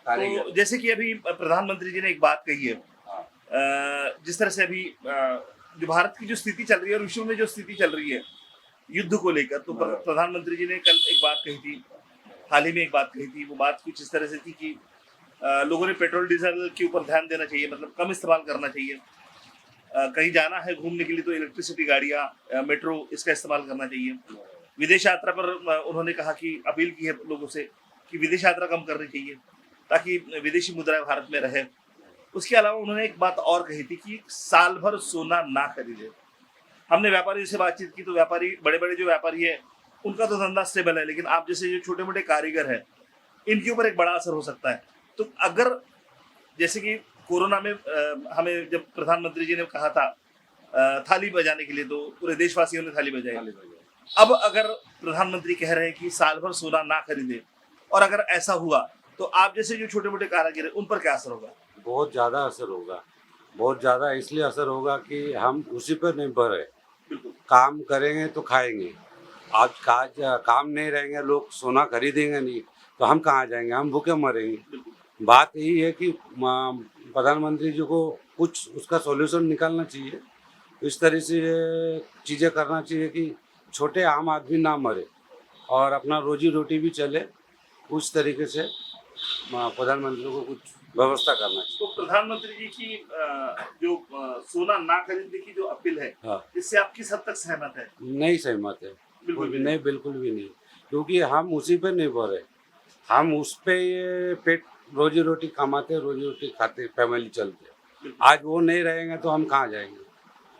तो जैसे कि अभी प्रधानमंत्री जी ने एक बात कही है, जिस तरह से अभी जो भारत की जो स्थिति चल रही है और विश्व में जो स्थिति चल रही है युद्ध को लेकर, तो प्रधानमंत्री जी ने कल एक बात कही थी, हाल ही में एक बात कही थी। वो बात कुछ इस तरह से थी कि लोगों ने पेट्रोल डीजल के ऊपर ध्यान देना चाहिए, मतलब कम इस्तेमाल करना चाहिए। कहीं जाना है घूमने के लिए तो इलेक्ट्रिसिटी गाड़ियाँ, मेट्रो, इसका इस्तेमाल करना चाहिए। विदेश यात्रा पर उन्होंने कहा कि अपील की है लोगों से कि विदेश यात्रा कम करनी चाहिए ताकि विदेशी मुद्रा भारत में रहे। उसके अलावा उन्होंने एक बात और कही थी कि साल भर सोना ना खरीदे। हमने व्यापारी से बातचीत की तो व्यापारी बड़े बड़े जो व्यापारी है उनका तो धंधा स्टेबल है, लेकिन आप जैसे जो छोटे मोटे कारीगर हैं इनके ऊपर एक बड़ा असर हो सकता है। तो अगर जैसे कि कोरोना में हमें जब प्रधानमंत्री जी ने कहा था थाली बजाने के लिए, तो पूरे देशवासियों ने थाली बजाई। अब अगर प्रधानमंत्री कह रहे हैं कि साल भर सोना ना खरीदे, और अगर ऐसा हुआ तो आप जैसे जो छोटे मोटे कारीगर हैं उन पर क्या असर होगा? बहुत ज़्यादा असर होगा, बहुत ज़्यादा इसलिए असर होगा कि हम उसी पर निर्भर है। काम करेंगे तो खाएंगे, आज काम नहीं रहेंगे, लोग सोना खरीदेंगे नहीं तो हम कहाँ जाएंगे, हम भूखे मरेंगे। बात यही है कि प्रधानमंत्री जी को कुछ उसका सॉल्यूशन निकालना चाहिए, इस तरह से चीज़ें करना चाहिए कि छोटे आम आदमी ना मरे और अपना रोजी रोटी भी चले। उस तरीके से प्रधानमंत्री को कुछ व्यवस्था करना चाहिए। तो प्रधानमंत्री जी की जो सोना ना खरीदने की जो अपील है, हाँ, इससे आप किस हद तक सहमत है? नहीं सहमत है, बिल्कुल भी नहीं, बिल्कुल भी नहीं, क्योंकि हम उसी पे निर्भर है। हम उस पे ये पेट रोजी रोटी कमाते, रोजी रोटी खाते, फैमिली चलते। आज वो नहीं रहेंगे तो हम कहाँ जाएंगे,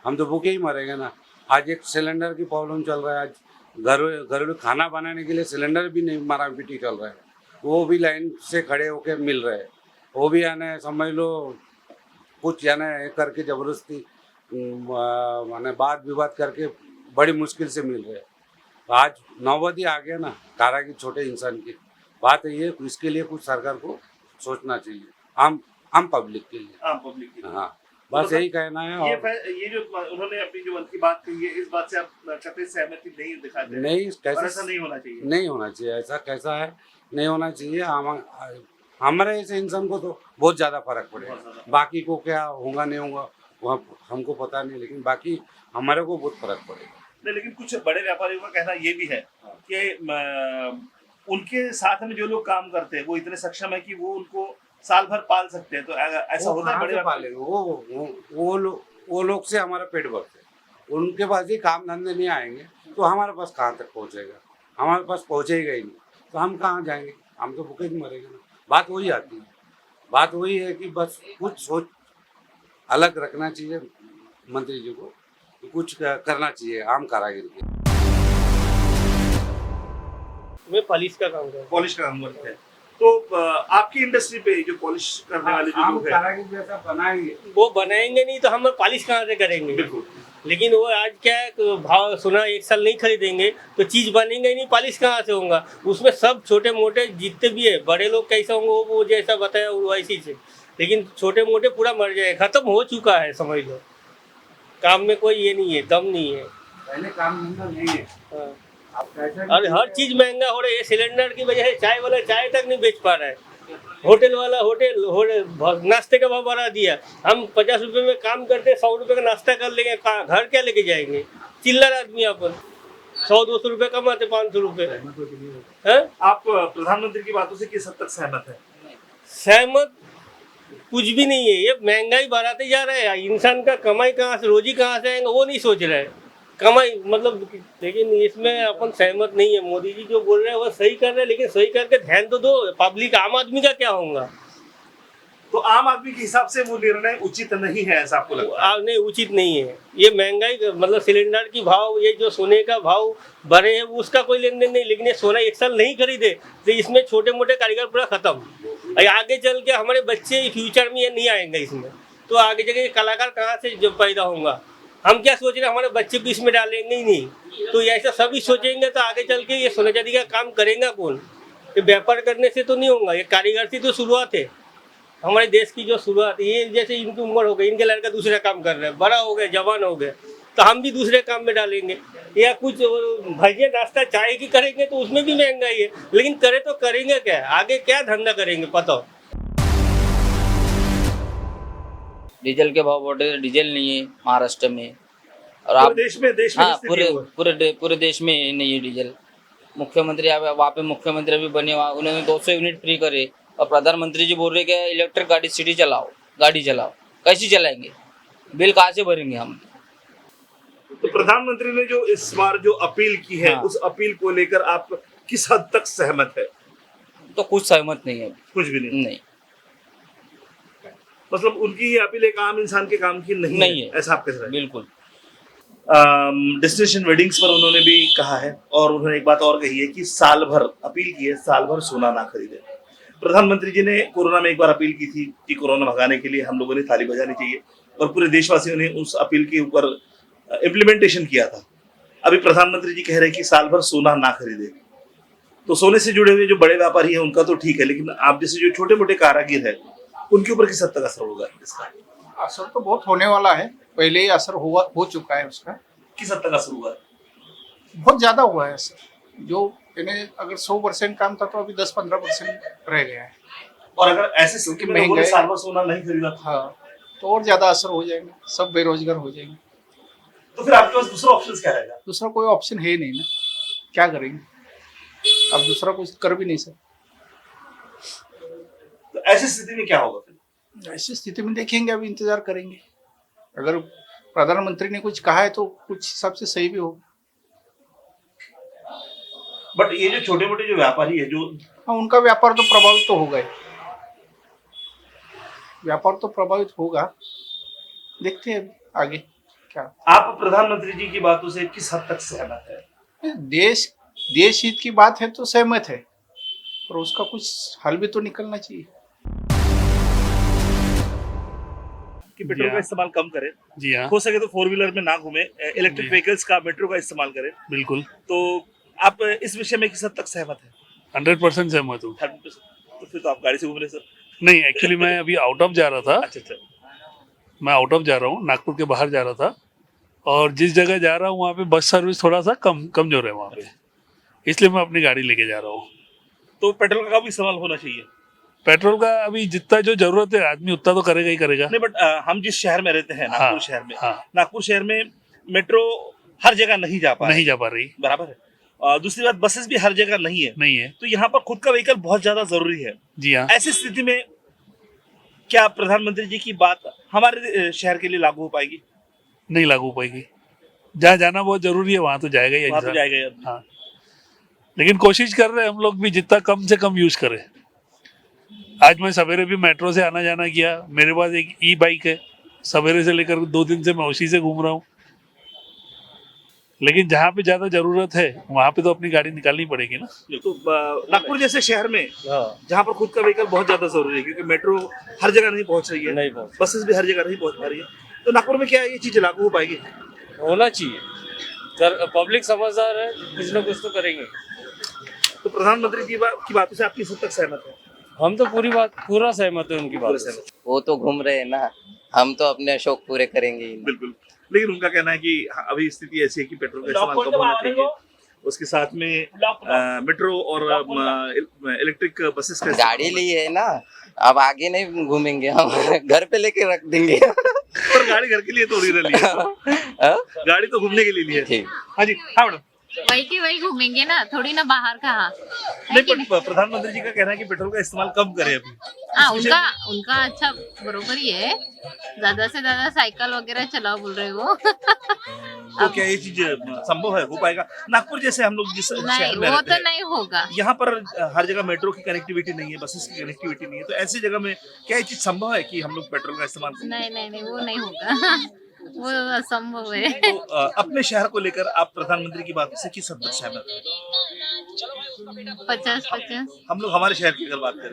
हम तो भूखे ही मरेंगे ना। आज एक सिलेंडर की प्रॉब्लम चल रहा है, आज घरेलू खाना बनाने के लिए सिलेंडर भी नहीं, मारा पीटी चल रहा है, वो भी लाइन से खड़े होकर मिल रहे हैं, वो भी यानी समझ लो कुछ यानी करके ज़बरदस्ती माने बात विवाद करके बड़ी मुश्किल से मिल रहे हैं। तो आज नौबत ही आ गया ना कारागिर छोटे इंसान की। बात ये है, इसके लिए कुछ सरकार को सोचना चाहिए, आम पब्लिक के लिए। आम पब्लिक के लिए। हाँ, बस यही कहना है। ये जो उन्होंने अपनी जो मन की बात कही है, इस बात से आप कतई सहमति नहीं दिखाते? नहीं, कैसे ऐसा नहीं होना चाहिए, नहीं होना चाहिए, ऐसा कैसा है, नहीं होना चाहिए। हमारे ऐसे इंसान को तो बहुत ज़्यादा फर्क पड़ेगा, बाकी को क्या होगा नहीं होगा वह हमको पता नहीं, लेकिन बाकी हमारे को बहुत फर्क पड़ेगा। नहीं, लेकिन कुछ बड़े व्यापारियों का कहना ये भी है कि उनके साथ में जो लोग काम करते हैं वो इतने सक्षम है कि वो उनको साल भर पाल सकते हैं। तो ऐसा होता है बड़े पालेंगे वो लोग से हमारा पेट भरते हैं, उनके पास ही काम धंधे नहीं आएंगे तो हमारे पास कहाँ तक पहुँचेगा, हमारे पास पहुँचेगा ही नहीं तो हम कहाँ जाएंगे, हम तो भूखे ही मरेंगे ना। बात वही आती है, बात वही है कि बस कुछ सोच अलग रखना चाहिए मंत्री जी को, कुछ करना चाहिए आम कारागिर के। मैं पॉलिश का काम करता हूँ। पॉलिश का काम करते हैं, तो आपकी इंडस्ट्री पे जो पॉलिश करने वाले जो लोग हैं कारागिर जैसा बनाएंगे, वो बनाएंगे नहीं तो हम पॉलिश कहाँ से करेंगे? बिल्कुल। लेकिन वो आज क्या है कि भाव सोना एक साल नहीं खरीदेंगे तो चीज़ बनेंगे ही नहीं, पॉलिश कहाँ से होगा? उसमें सब छोटे मोटे जितने भी है, बड़े लोग कैसे होंगे वो जैसा बताया वैसी से, लेकिन छोटे मोटे पूरा मर जाए, खत्म हो चुका है समझ लो। काम में कोई ये नहीं है, दम नहीं है, पहले काम धंधा नहीं है। हाँ। कैसे और हर चीज़ महंगा हो रहा है, सिलेंडर की वजह से चाय वाला चाय तक नहीं बेच पा रहा है, होटल वाला होटल नाश्ते का भाव बढ़ा दिया। हम 50 रुपए में काम करते 100 रुपए का नाश्ता कर लेंगे, घर क्या लेके जाएंगे? चिल्लर आदमी अपन 100-200 रुपए कमाते, 500 रुपए। आप प्रधानमंत्री की बातों से किस हद तक सहमत है? सहमत कुछ भी नहीं है, ये महंगाई बढ़ाते जा रहा है। इंसान का कमाई कहाँ से, रोजी कहाँ से आएगा वो नहीं सोच रहा है, कमाई मतलब। लेकिन इसमें अपन सहमत नहीं है, मोदी जी जो बोल रहे हैं वो सही कर रहे हैं, लेकिन सही करके ध्यान तो दो। पब्लिक आम आदमी का क्या होगा? तो आम आदमी के हिसाब से वो निर्णय उचित नहीं है, ऐसा आपको लगता है? नहीं, उचित नहीं है। ये महंगाई मतलब सिलेंडर की भाव, ये जो सोने का भाव बढ़े हैं उसका कोई लेन देन नहीं, लेकिन ये सोना एक साल नहीं खरीदे तो इसमें छोटे मोटे कारीगर पूरा खत्म। आगे चल के हमारे बच्चे फ्यूचर में ये नहीं आएंगे इसमें, तो आगे जगह कलाकार कहाँ से जो पैदा होगा? हम क्या सोच रहे हैं, हमारे बच्चे भी इसमें डालेंगे ही नहीं, तो ऐसा सभी सोचेंगे तो आगे चल के ये सोना चांदी का काम करेगा कौन? ये व्यापार करने से तो नहीं होगा, ये कारीगर से तो शुरुआत है हमारे देश की, जो शुरुआत। ये जैसे इनकी उम्र हो गई, इनके लड़का दूसरा काम कर रहे हैं, बड़ा हो गया, जवान हो गए, तो हम भी दूसरे काम में डालेंगे। या कुछ भजिया नाश्ता चाय की करेंगे तो उसमें भी महंगाई है, लेकिन करे तो करेंगे क्या? आगे क्या धंधा करेंगे बताओ? डीजल के भाव बढ़े, डीजल नहीं है महाराष्ट्र में, और आप देश में हाँ पूरे देश में नहीं है डीजल। मुख्यमंत्री वहाँ पे मुख्यमंत्री भी बने, वहाँ उन्होंने 200 यूनिट फ्री करे, और प्रधानमंत्री जी बोल रहे कि इलेक्ट्रिक गाड़ी चलाओ, कैसी चलाएंगे? बिल कहाँ से भरेंगे हम? तो प्रधानमंत्री ने जो इस बार जो अपील की है, हाँ। उस अपील को लेकर आप किस हद तक सहमत है? तो कुछ सहमत नहीं है, कुछ भी नहीं। नहीं। मतलब उनकी ये अपील एक आम इंसान के काम की नहीं है, ऐसा आप कह रहे हैं? बिल्कुल। डेस्टिनेशन वेडिंग्स पर उन्होंने भी कहा है, और उन्होंने एक बात और कही है कि साल भर अपील की है, साल भर सोना ना खरीदे। प्रधानमंत्री जी ने कोरोना में एक बार अपील की थी कि कोरोना भगाने के लिए हम लोगों ने ताली बजानी चाहिए, और पूरे देशवासियों ने उस अपील के ऊपर इम्प्लीमेंटेशन किया था। अभी प्रधानमंत्री जी कह रहे हैं कि साल भर सोना ना खरीदे। तो सोने से जुड़े हुए जो बड़े व्यापारी हैं उनका तो ठीक है, लेकिन आप जैसे जो छोटे मोटे कारागिर है उनके ऊपर किस हद तक असर होगा इसका? असर तो बहुत होने वाला है, पहले ही असर हो चुका है उसका। किस हद तक असर हुआ? बहुत ज्यादा हुआ है असर। जो इन्हें अगर 100% काम था तो अभी 10-15% रह गया है। और अगर ऐसे स्थिति में लोगों ने साल भर सोना नहीं खरीदा हाँ, तो और ज्यादा असर हो जाएगा, सब बेरोजगार हो जाएंगे। तो फिर आपके पास दूसरा ऑप्शन क्या रहेगा? दूसरा कोई ऑप्शन है नहीं ना, क्या करेंगे? अब दूसरा कुछ कर भी नहीं सकते। तो ऐसी स्थिति में क्या होगा फिर? ऐसी स्थिति में देखेंगे, अभी इंतजार करेंगे। अगर प्रधानमंत्री ने कुछ कहा है तो कुछ हिसाब से सही भी होगा। बट ये जो छोटे मोटे जो व्यापारी है जो हाँ, उनका व्यापार तो प्रभावित तो होगा ही। व्यापार तो प्रभावित होगा, देखते हैं आगे क्या। आप प्रधानमंत्री जी की बातों से किस हद तक सहमत है? देश हित की बात है तो सहमत है, पर उसका कुछ हल भी तो निकलना चाहिए। कि पेट्रोल का इस्तेमाल कम करें, जी हाँ, हो सके तो 4 व्हीलर में ना घूमे, इलेक्ट्रिक व्हीकल्स का, मेट्रो का इस्तेमाल करें। बिल्कुल तो आप इस विषय में किस हद तक सहमत है? 100% सहमत हूँ। तो फिर तो आप गाड़ी से घूम रहे सर। नहीं, एक्चुअली मैं अभी आउट ऑफ जा रहा था। अच्छा, मैं आउट ऑफ जा रहा हूँ, नागपुर के बाहर जा रहा था, और जिस जगह जा रहा हूँ वहाँ पे बस सर्विस थोड़ा सा कमजोर है वहाँ पे, इसलिए मैं अपनी गाड़ी लेके जा रहा हूँ। तो पेट्रोल का भी इस्तेमाल होना चाहिए। पेट्रोल का अभी जितना जो जरूरत है आदमी उतना तो करेगा ही करेगा। नहीं, बट हम जिस शहर में रहते हैं, नागपुर शहर में, हाँ, नागपुर शहर में मेट्रो हर जगह नहीं जा पा रही। बराबर है। दूसरी बात, बसेस भी हर जगह नहीं है। तो यहाँ पर खुद का व्हीकल बहुत ज्यादा जरूरी है। जी हाँ। ऐसी स्थिति में क्या प्रधानमंत्री जी की बात हमारे शहर के लिए लागू हो पाएगी? नहीं लागू हो पाएगी। जहाँ जाना बहुत जरूरी है वहाँ तो जाएगा ही। वहाँ तो जाएगा ही आदमी। हाँ, लेकिन कोशिश कर रहे हैं हम लोग भी जितना कम से कम यूज करें। आज मैं सवेरे भी मेट्रो से आना जाना किया, मेरे पास एक ई बाइक है, सवेरे से लेकर 2 दिन से मैं उसी से घूम रहा हूँ। लेकिन जहाँ पे ज्यादा जरूरत है वहाँ पे तो अपनी गाड़ी निकालनी पड़ेगी ना। तो नागपुर जैसे शहर में जहाँ पर खुद का व्हीकल बहुत ज्यादा जरूरी है, क्योंकि मेट्रो हर जगह नहीं पहुँच रही है, बसेस भी हर जगह नहीं पहुँच पा रही है, तो नागपुर में क्या ये चीज लागू हो पाएगी? होना चाहिए। पब्लिक समझदार है, कुछ ना कुछ तो करेंगे। तो प्रधानमंत्री की बातों से आप किस हद तक सहमत है? हम तो पूरा सहमत है उनकी बात से। वो तो घूम रहे हैं ना, हम तो अपने शौक पूरे करेंगे ही। बिल्कुल, लेकिन उनका कहना है कि अभी स्थिति ऐसी है कि पेट्रोल का इस्तेमाल कम होना चाहिए, उसके साथ में मेट्रो और इलेक्ट्रिक बसेस का गाड़ी ली है ना, अब आगे नहीं घूमेंगे, हम घर पे लेके रख देंगे। पर गाड़ी घर के लिए थोड़ी ना ली है, गाड़ी तो घूमने के लिए ली है। हाँ जी, हाँ मैडम। वही की वही घूमेंगे ना, थोड़ी ना बाहर कहाँ। नहीं, पर प्रधानमंत्री जी का कहना है कि पेट्रोल का इस्तेमाल कम करें अभी। हाँ, उनका अच्छा बरोबर ही है, ज्यादा से ज्यादा साइकिल वगैरह चलाओ बोल रहे वो। तो क्या ये चीज संभव है, हो पाएगा? नागपुर जैसे हम लोग जिस शहर में वो रहते तो हैं, नहीं होगा। यहाँ पर हर जगह मेट्रो की कनेक्टिविटी नहीं है, बसेस की कनेक्टिविटी नहीं है, तो ऐसी जगह में क्या ये चीज संभव है कि हम लोग पेट्रोल का इस्तेमाल करें? नहीं, वो नहीं होगा। वो असंभव है। तो अपने शहर को लेकर आप प्रधानमंत्री की बातों से किस हद तक सहमत हैं? 50-50। हम लोग हमारे शहर की अगर बात करें,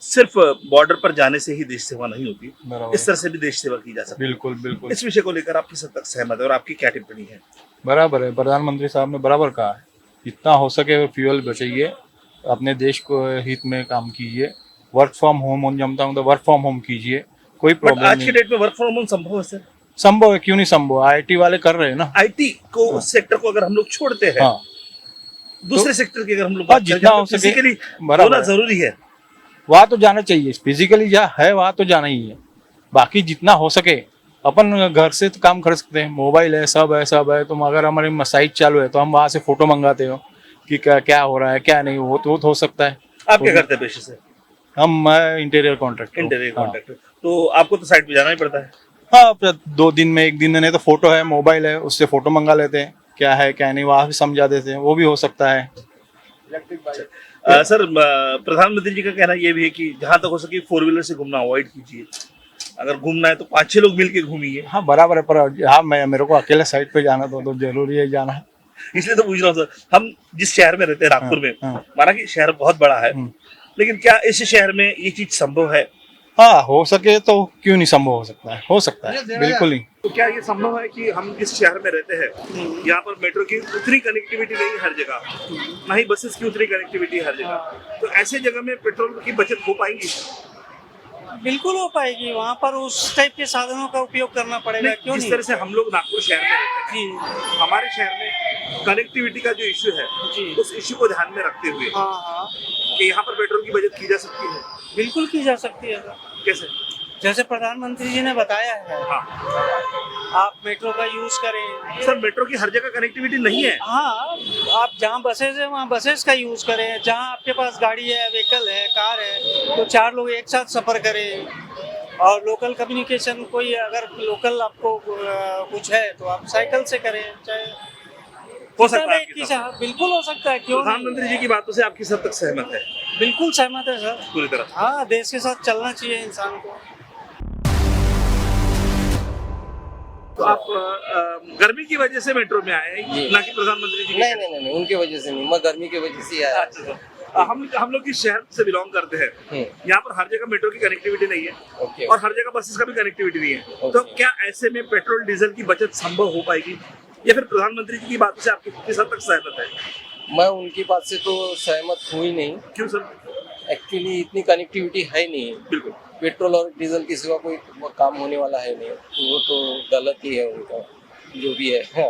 सिर्फ बॉर्डर पर जाने से ही देश सेवा नहीं होती, इस तरह से भी देश सेवा की जा सकती है। बिल्कुल बिल्कुल। इस विषय को लेकर आप किस हद तक सहमत है और आपकी क्या टिप्पणी है? बराबर है, प्रधानमंत्री साहब ने बराबर कहा है, जितना हो सके फ्यूल बचाइए, अपने देश को हित में काम कीजिए। वर्क फ्रॉम होम जमता हूँ तो वर्क फ्रॉम होम कीजिए, कोई प्रॉब्लम नहीं। आज के डेट में वर्क फ्रॉम होम संभव है सर? संभव है, क्यों नहीं संभव? आईटी वाले कर रहे हैं ना। आईटी को सेक्टर को अगर हम लोग छोड़ते हैं, दूसरे सेक्टर की अगर हम लोग जितना हो सके होना जरूरी है, वहाँ तो जाना चाहिए। फिजिकली जहाँ है वहाँ तो जाना ही है, बाकी जितना हो सके अपन घर से तो काम कर सकते हैं। मोबाइल है, सब है। तुम अगर हमारे साइट चालू है तो हम वहाँ से फोटो मंगाते हो कि क्या हो रहा है क्या नहीं, वो तो हो सकता है। आप क्या करते हैं पेशे से? मैं इंटीरियर कॉन्ट्रैक्टर। इंटीरियर कॉन्ट्रैक्टर, तो आपको तो साइट पे जाना ही पड़ता है। हाँ, 2 दिन में 1 दिन नहीं तो फोटो है, मोबाइल है, उससे फोटो मंगा लेते हैं, क्या है क्या नहीं, वहाँ भी समझा देते हैं, वो भी हो सकता है। सर, प्रधानमंत्री जी का कहना ये भी है कि जहाँ तक हो सके 4 व्हीलर से घूमना अवॉइड कीजिए। अगर घूमना है तो 5-6 लोग मिलके घूमिए। हाँ बराबर है, पर हाँ मैं मेरे को अकेले साइड पे जाना तो जरूरी है जाना। इसलिए तो पूछ रहा हूँ सर, हम जिस शहर में रहते हैं नागपुर में, हाँ। माना कि शहर बहुत बड़ा है, लेकिन क्या इस शहर में ये चीज संभव है? हाँ हो सके तो क्यों नहीं संभव हो सकता है, हो सकता है बिल्कुल ही। तो क्या ये संभव है कि हम जिस शहर में रहते हैं यहाँ पर मेट्रो की उतनी कनेक्टिविटी नहीं हर जगह, ना ही बसेस की उतनी कनेक्टिविटी हर जगह, तो ऐसे जगह में पेट्रोल की बचत हो पाएगी? बिल्कुल हो पाएगी, वहाँ पर उस टाइप के साधनों का उपयोग करना पड़ेगा। क्यों जिस नहीं? तरह से हम लोग नागपुर शहर में रहते हैं, हमारे शहर में कनेक्टिविटी का जो इश्यू है, उस इश्यू को ध्यान में रखते हुए हाँ कि यहाँ पर पेट्रोल की बचत की जा सकती है। बिल्कुल की जा सकती है। कैसे? जैसे प्रधानमंत्री जी ने बताया है, हाँ। आप मेट्रो का यूज करें। सर मेट्रो की हर जगह कनेक्टिविटी नहीं है। हाँ, आप जहाँ बसेस है वहाँ बसेस का यूज करें, जहाँ आपके पास गाड़ी है, व्हीकल है, कार है, तो 4 लोग एक साथ सफर करें। और लोकल कम्युनिकेशन, कोई अगर लोकल आपको कुछ है तो आप साइकिल से करें, चाहे हो सकता है बिल्कुल हो सकता है। क्यों? प्रधानमंत्री जी की बातों से आप किस हद तक सहमत है? बिल्कुल सहमत है सर, पूरी तरह। हाँ, देश के साथ चलना चाहिए इंसान को। तो आप गर्मी की वजह से मेट्रो में आए हैं, ना कि प्रधानमंत्री जी? नहीं, उनके वजह से नहीं, मैं गर्मी की वजह से आया। अच्छा, हम लोग इस शहर से बिलोंग करते हैं, यहाँ पर हर जगह मेट्रो की कनेक्टिविटी नहीं है और हर जगह बसेस का भी कनेक्टिविटी नहीं है, तो क्या ऐसे में पेट्रोल डीजल की बचत संभव हो पाएगी, या फिर प्रधानमंत्री जी की बात से आप किस हद तक सहमत है? मैं उनकी बात से तो सहमत हुई नहीं। क्यों सर? एक्चुअली इतनी कनेक्टिविटी है नहीं। बिल्कुल। पेट्रोल और डीजल के सिवा कोई काम होने वाला है नहीं, वो तो गलत ही है उनका जो भी है। हाँ।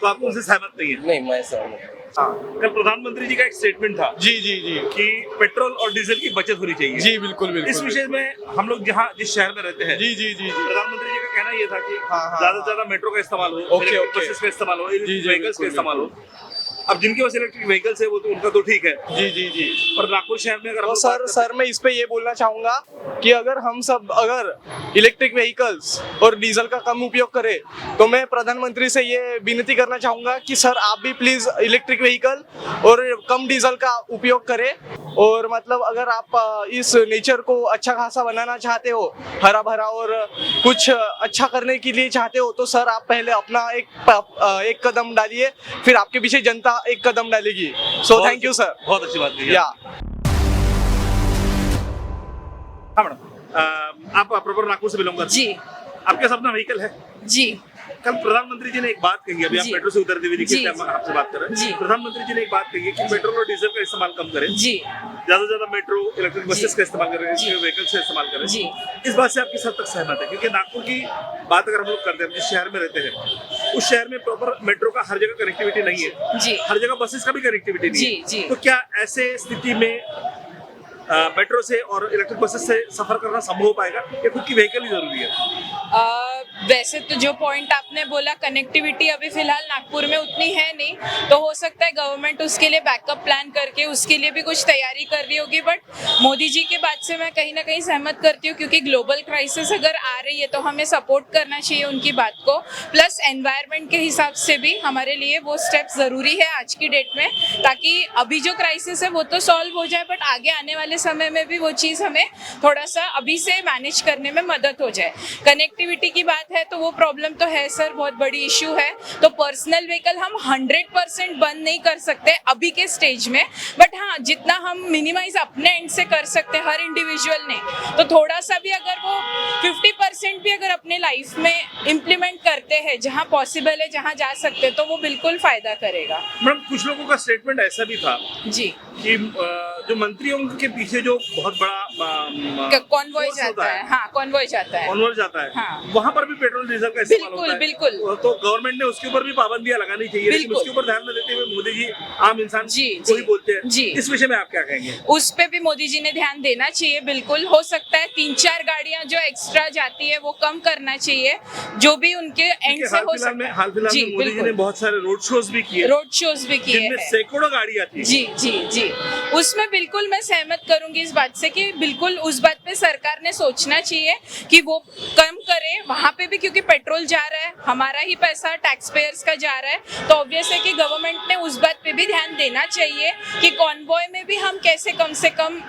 तो आप उनसे सहमत नहीं है? नहीं, मैं सहमत हूँ। कल प्रधानमंत्री जी का एक स्टेटमेंट था जी कि पेट्रोल और डीजल की बचत होनी चाहिए। जी बिल्कुल बिल्कुल। इस विषय में हम लोग जिस शहर में रहते हैं, जी प्रधानमंत्री जी का कहना ये था कि हाँ। ज्यादा से ज्यादा मेट्रो का इस्तेमाल हो, बसेस का इस्तेमाल हो, इलेक्ट्रिक व्हीकल्स का इस्तेमाल हो। अब जिनके पास इलेक्ट्रिक व्हीकल्स है वो तो उनका तो ठीक है। जी। पर नागपुर शहर में अगर तो सर मैं इस पे ये बोलना चाहूंगा कि अगर इलेक्ट्रिक व्हीकल्स और डीजल का कम उपयोग करें, तो मैं प्रधानमंत्री से ये विनती करना चाहूंगा कि सर आप भी प्लीज इलेक्ट्रिक व्हीकल और कम डीजल का उपयोग करें। और मतलब अगर आप इस नेचर को अच्छा खासा बनाना चाहते हो, हरा भरा और कुछ अच्छा करने के लिए चाहते हो, तो सर आप पहले अपना एक कदम डालिए, फिर आपके पीछे जनता एक कदम डालेगी। So thank you sir. बहुत अच्छी बात कही। हाँ मैडम, आप प्रॉपर नागपुर से बिलोंग करते हैं? जी आपके पास अपना व्हीकल है? जी कल प्रधानमंत्री जी ने एक बात कही, अभी आप जी। मेट्रो से उतरते हुए दिखे जी। थे, हम आपसे बात कर रहे जी। हैं। प्रधानमंत्री जी ने एक बात कही है कि पेट्रोल और डीजल का इस्तेमाल कम करें, जी ज्यादा से ज्यादा मेट्रो इलेक्ट्रिक बसेस का इस्तेमाल करें, व्हीकल्स का इस्तेमाल करें। जी। इस बात से आप किस हद तक सहमत है? क्योंकि नागपुर की बात अगर हम लोग करते हैं, जिस शहर में रहते हैं, उस शहर में प्रॉपर मेट्रो का हर जगह कनेक्टिविटी नहीं है, जी हर जगह बसेस का भी कनेक्टिविटी नहीं है। जी। तो क्या ऐसे स्थिति में मेट्रो से और इलेक्ट्रिक बसेस से सफर करना संभव हो पाएगा, या खुद की व्हीकल ही जरूरी है? वैसे तो जो पॉइंट आपने बोला, कनेक्टिविटी अभी फिलहाल नागपुर में उतनी है नहीं, तो हो सकता है गवर्नमेंट उसके लिए बैकअप प्लान करके उसके लिए भी कुछ तैयारी कर रही होगी। बट मोदी जी के बात से मैं कहीं ना कहीं सहमत करती हूँ, क्योंकि ग्लोबल क्राइसिस अगर आ रही है तो हमें सपोर्ट करना चाहिए उनकी बात को। प्लस एनवायरनमेंट के हिसाब से भी हमारे लिए वो स्टेप ज़रूरी है आज की डेट में, ताकि अभी जो क्राइसिस है वो तो सॉल्व हो जाए, बट आगे आने वाले समय में भी वो चीज़ हमें थोड़ा सा अभी से मैनेज करने में मदद हो जाए। कनेक्टिविटी की बात है तो वो प्रॉब्लम तो है सर, बहुत बड़ी इशू है। तो पर्सनल व्हीकल हम 100% बंद नहीं कर सकते अभी के स्टेज में, बट हाँ जितना हम मिनिमाइज अपने एंड से कर सकते हैं हर इंडिविजुअल ने, तो थोड़ा सा भी अगर वो 50% भी अगर अपने लाइफ में इम्प्लीमेंट करते हैं, जहाँ पॉसिबल है, जहाँ जा सकते हैं, तो वो बिल्कुल फायदा करेगा। मैडम कुछ लोगों का स्टेटमेंट ऐसा भी था जी कि जो मंत्रियों के पीछे जो बहुत बड़ा कॉन्वॉय जाता है, हाँ कॉन्वॉय जाता है, कॉन्वॉय जाता है, हाँ। वहाँ पर भी पेट्रोल डीजल का इस्तेमाल होता है। बिल्कुल। तो गवर्नमेंट ने उसके ऊपर भी पाबंदियां लगानी चाहिए, लेकिन उसके ऊपर ध्यान न देते हुए मोदी जी आम इंसान को ही बोलते हैं। जी। इस विषय में आप क्या कहेंगे? उस पे भी मोदी जी ने ध्यान देना चाहिए। बिल्कुल हो सकता है 3-4 गाड़ियां जो एक्स्ट्रा जाती है वो कम करना चाहिए, जो भी उनके एंड से हो सकता है। हाल फिलहाल में मोदी जी ने बहुत सारे रोड शोज भी किए, रोड शोज भी किए जिनमें हैं। सैकड़ों गाड़ियां थी। जी। उसमें बिल्कुल मैं सहमत करूंगी इस बात से कि बिल्कुल उस बात पे सरकार ने सोचना चाहिए कि वो कम करे वहाँ पे भी, क्योंकि पेट्रोल जा रहा है, हमारा ही पैसा टैक्स पेयर्स का जा रहा है, तो ऑब्वियस है कि गवर्नमेंट ने उस बात पे भी ध्यान देना चाहिए कि कॉन्वॉय में भी हम कैसे कम से कम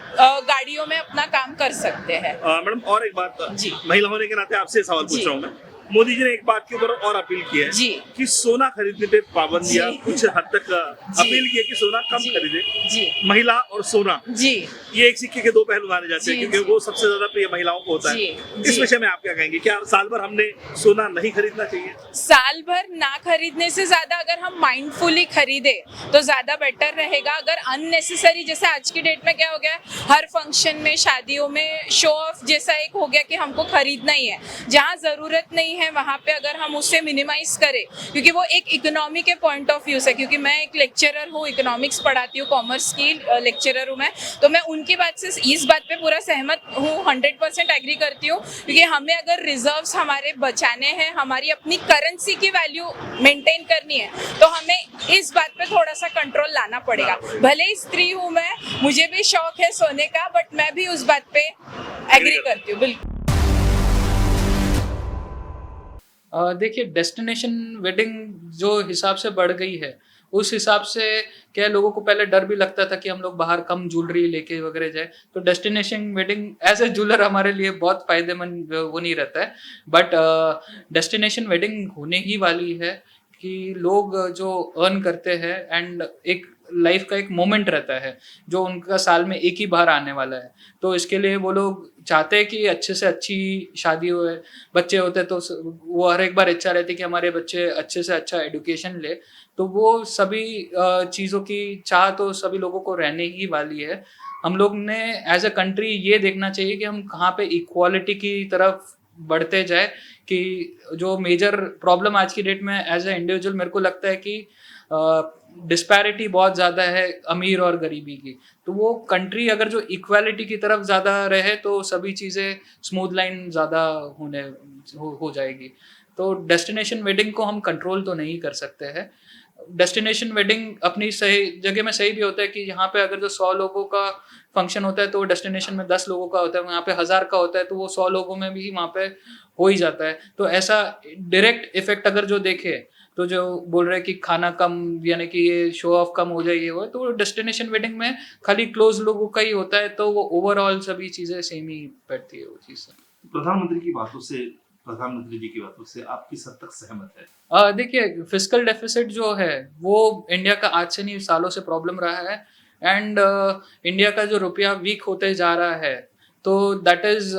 गाड़ियों में अपना काम कर सकते हैं। मैडम और एक बात जी। महिला होने के नाते आपसे सवाल पूछ जी। रहा हूँ मैं। मोदी जी ने एक बात की ऊपर और अपील की है जी। कि सोना खरीदने पे पाबंदी या जी। कुछ हद तक अपील की है कि सोना कम जी। खरीदे। जी महिला और सोना जी ये एक सिक्के के दो पहलू माने जाते हैं, जी, क्योंकि जी। वो सबसे ज्यादा प्रिय महिलाओं को होता जी, है। इस जी। विषय में आप क्या कहेंगे? क्या साल भर हमने सोना नहीं खरीदना चाहिए? साल भर ना खरीदने से ज्यादा अगर हम माइंडफुली खरीदे तो ज्यादा बेटर रहेगा। अगर अननेसेसरी, जैसे आज की डेट में क्या हो गया, हर फंक्शन में, शादियों में शो ऑफ जैसा एक हो गया कि हमको खरीदना ही है। जहाँ जरूरत नहीं है वहाँ पे अगर हम उसे मिनिमाइज करें, क्योंकि वो एक इकोनॉमी के पॉइंट ऑफ व्यू से, क्योंकि मैं एक लेक्चरर हूँ, इकोनॉमिक्स पढ़ाती हूँ, कॉमर्स की लेक्चरर हूँ मैं, तो मैं उनकी बात से इस बात पे पूरा सहमत हूँ, 100% एग्री करती हूँ। क्योंकि हमें अगर रिजर्व्स हमारे बचाने हैं, हमारी अपनी करेंसी की वैल्यू मेंटेन करनी है, तो हमें इस बात पे थोड़ा सा कंट्रोल लाना पड़ेगा। भले ही स्त्री हूँ मैं, मुझे भी शौक है सोने का, बट मैं भी उस बात पे एग्री करती हूँ बिल्कुल। देखिए, डेस्टिनेशन वेडिंग जो हिसाब से बढ़ गई है, उस हिसाब से क्या लोगों को पहले डर भी लगता था कि हम लोग बाहर कम ज्वेलरी लेके वगैरह जाए, तो destination wedding as a jeweller हमारे लिए बहुत फायदेमंद वो नहीं रहता है। बट डेस्टिनेशन वेडिंग होने ही वाली है कि लोग जो अर्न करते हैं एंड एक लाइफ का एक मोमेंट रहता है जो उनका साल में एक ही बार आने वाला है, तो इसके लिए वो लोग चाहते हैं कि अच्छे से अच्छी शादी हो, बच्चे होते हैं तो वो हर एक बार इच्छा रहती है कि हमारे बच्चे अच्छे से अच्छा एजुकेशन ले, तो वो सभी चीज़ों की चाह तो सभी लोगों को रहने ही वाली है। हम लोग ने एज अ कंट्री ये देखना चाहिए कि हम कहाँ पे इक्वालिटी की तरफ बढ़ते जाए, कि जो मेजर प्रॉब्लम आज की डेट में एज ए इंडिविजुअल मेरे को लगता है कि डिस्पैरिटी बहुत ज़्यादा है अमीर और गरीबी की, तो वो कंट्री अगर जो इक्वालिटी की तरफ ज़्यादा रहे तो सभी चीज़ें स्मूथ लाइन ज़्यादा हो जाएगी। तो डेस्टिनेशन वेडिंग को हम कंट्रोल तो नहीं कर सकते हैं। डेस्टिनेशन वेडिंग अपनी सही जगह में सही भी होता है कि यहाँ पे अगर जो 100 लोगों का फंक्शन होता है तो डेस्टिनेशन में 10 लोगों का होता है, यहाँ पे 1000 का होता है तो वो 100 लोगों में भी वहाँ पे हो ही जाता है। तो ऐसा डायरेक्ट इफेक्ट अगर जो देखे तो जो बोल रहे हैं कि खाना कम, यानी कि ये शो ऑफ कम हो जाए, ये हो, तो डेस्टिनेशन वेडिंग में खाली क्लोज लोगों का ही होता है, तो वो ओवरऑल सभी चीज़ें सेम ही बैठती है वो चीज़। प्रधानमंत्री की बातों से, प्रधानमंत्री जी की बातों से आप किस हद तक सहमत है? देखिए, फिस्कल डेफिसिट जो है वो इंडिया का आज से नहीं सालों से प्रॉब्लम रहा है, एंड इंडिया का जो रुपया वीक होते जा रहा है, तो दैट इज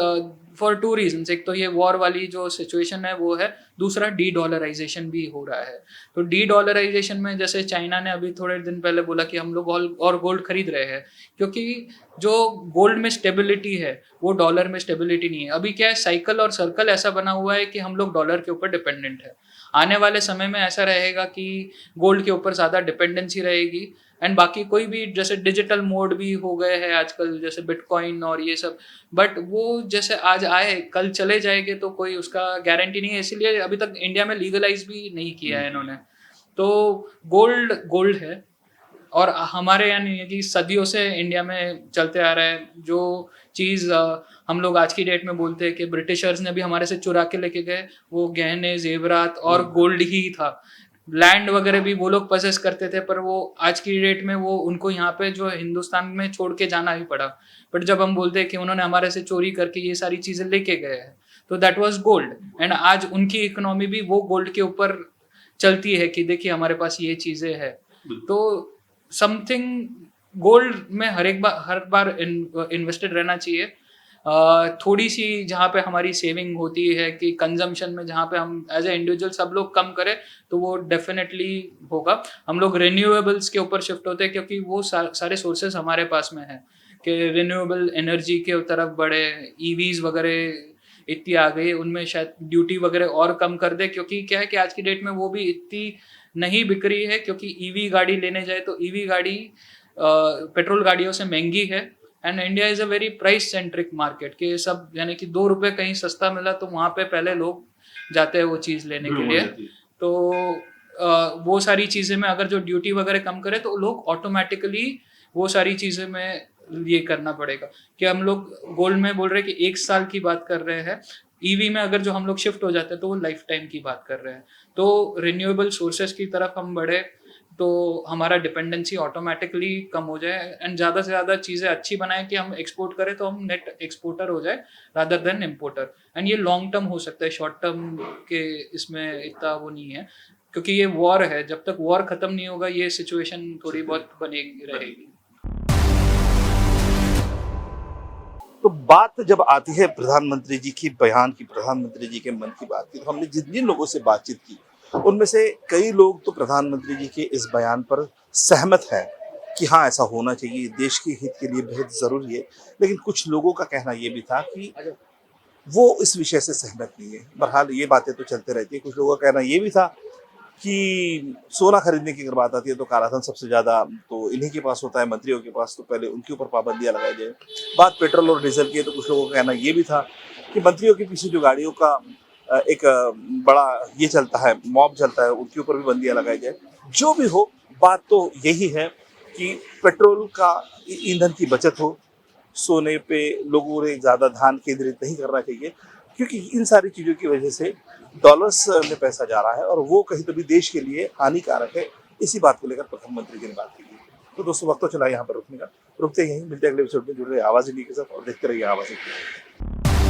फॉर 2 रीजंस। एक तो ये वॉर वाली जो सिचुएशन है वो है, दूसरा डी डॉलराइजेशन भी हो रहा है। तो डी डॉलराइजेशन में जैसे चाइना ने अभी थोड़े दिन पहले बोला कि हम लोग और गोल्ड खरीद रहे हैं, क्योंकि जो गोल्ड में स्टेबिलिटी है वो डॉलर में स्टेबिलिटी नहीं है। अभी क्या है, साइकिल और सर्कल ऐसा बना हुआ है कि हम लोग डॉलर के ऊपर डिपेंडेंट है। आने वाले समय में ऐसा रहेगा कि गोल्ड के ऊपर ज़्यादा डिपेंडेंसी रहेगी, एंड बाकी कोई भी जैसे डिजिटल मोड भी हो गए हैं आजकल, जैसे बिटकॉइन और ये सब, बट वो जैसे आज आए कल चले जाएंगे तो कोई उसका गारंटी नहीं है, इसीलिए अभी तक इंडिया में लीगलाइज भी नहीं किया है इन्होंने। तो गोल्ड है, और हमारे यानी कि सदियों से इंडिया में चलते आ रहा है जो चीज़ हम लोग आज की डेट में बोलते हैं कि ब्रिटिशर्स ने भी हमारे से चुरा के लेके गए, वो गहने जेवरात और गोल्ड ही था। लैंड वगैरह भी वो लोग पसेस करते थे, पर वो आज की डेट में वो उनको यहाँ पे जो हिंदुस्तान में छोड़ के जाना ही पड़ा। बट जब हम बोलते हैं कि उन्होंने हमारे से चोरी करके ये सारी चीज़ें लेके गए हैं, तो दैट वाज गोल्ड, एंड आज उनकी इकोनॉमी भी वो गोल्ड के ऊपर चलती है कि देखिए हमारे पास ये चीज़ें हैं। तो समथिंग गोल्ड में हर बार इन्वेस्टेड रहना चाहिए। थोड़ी सी जहाँ पे हमारी सेविंग होती है कि कंजम्पशन में, जहाँ पे हम एज ए इंडिविजुअल सब लोग कम करें तो वो डेफिनेटली होगा। हम लोग रिन्यूएबल्स के ऊपर शिफ्ट होते हैं, क्योंकि वो सारे सोर्सेज हमारे पास में है कि रिन्यूएबल एनर्जी के तरफ बढ़े। ईवीज वगैरह इतनी आ गई, उनमें शायद ड्यूटी वगैरह और कम कर दे, क्योंकि क्या है कि आज की डेट में वो भी इतनी नहीं बिक रही है, क्योंकि ईवी गाड़ी लेने जाए तो ईवी गाड़ी पेट्रोल गाड़ियों से महंगी है, and India is a very price centric market के सब, यानी कि 2 रुपये कहीं सस्ता मिला तो वहाँ पे पहले लोग जाते हैं वो चीज़ लेने के लिए। तो वो सारी चीज़ें में अगर जो ड्यूटी वगैरह कम करे तो लोग ऑटोमेटिकली वो सारी चीज़ें में ये करना पड़ेगा कि हम लोग गोल्ड में बोल रहे हैं कि 1 साल की बात कर रहे हैं, ईवी में अगर जो हम लोग शिफ्ट हो जाते हैं तो वो लाइफ टाइम की बात कर रहे हैं। तो रिन्यूएबल सोर्सेज की तरफ हम बढ़े तो हमारा डिपेंडेंसी ऑटोमेटिकली कम हो जाए एंड ज़्यादा से ज़्यादा चीज़ें अच्छी बनाए कि हम एक्सपोर्ट करें तो हम नेट एक्सपोर्टर हो जाए रादर देन इम्पोर्टर। एंड ये लॉन्ग टर्म हो सकता है, शॉर्ट टर्म के इसमें इतना वो नहीं है क्योंकि ये वॉर है, जब तक वॉर ख़त्म नहीं होगा ये सिचुएशन थोड़ी बहुत बनेगी रहेगी। तो बात जब आती है प्रधानमंत्री जी की बयान की, प्रधानमंत्री जी के मन की बात की, तो हमने जिन लोगों से बातचीत की उनमें से कई लोग तो प्रधानमंत्री जी के इस बयान पर सहमत हैं कि हाँ ऐसा होना चाहिए, देश के हित के लिए बहुत ज़रूरी है। लेकिन कुछ लोगों का कहना ये भी था कि वो इस विषय से सहमत नहीं है। बहरहाल ये बातें तो चलते रहती है। कुछ लोगों का कहना ये भी था कि सोना खरीदने की अगर बात आती है तो कालाधन सबसे ज़्यादा तो इन्हीं के पास होता है, मंत्रियों के पास, तो पहले उनके ऊपर पाबंदियाँ लगाई जाए। बात पेट्रोल और डीजल की है तो कुछ लोगों का कहना ये भी था कि मंत्रियों के पीछे जो गाड़ियों का एक बड़ा ये चलता है, मॉब चलता है, उनके ऊपर भी बंदियाँ लगाई जाए। जो भी हो, बात तो यही है कि पेट्रोल का ईंधन की बचत हो, सोने पे लोगों ने ज़्यादा ध्यान केंद्रित नहीं करना चाहिए क्योंकि इन सारी चीज़ों की वजह से डॉलर्स में पैसा जा रहा है और वो कहीं तो भी देश के लिए हानिकारक है। इसी बात को लेकर प्रधानमंत्री जी ने बात की। तो दोस्तों वक्त तो चला यहाँ पर रुकने का, रुकते यहीं, मिलते अगले एपिसोड में। जुड़ रहे आवाज़ इंडिया के साथ और देखते रहिए आवाज़ इंडिया।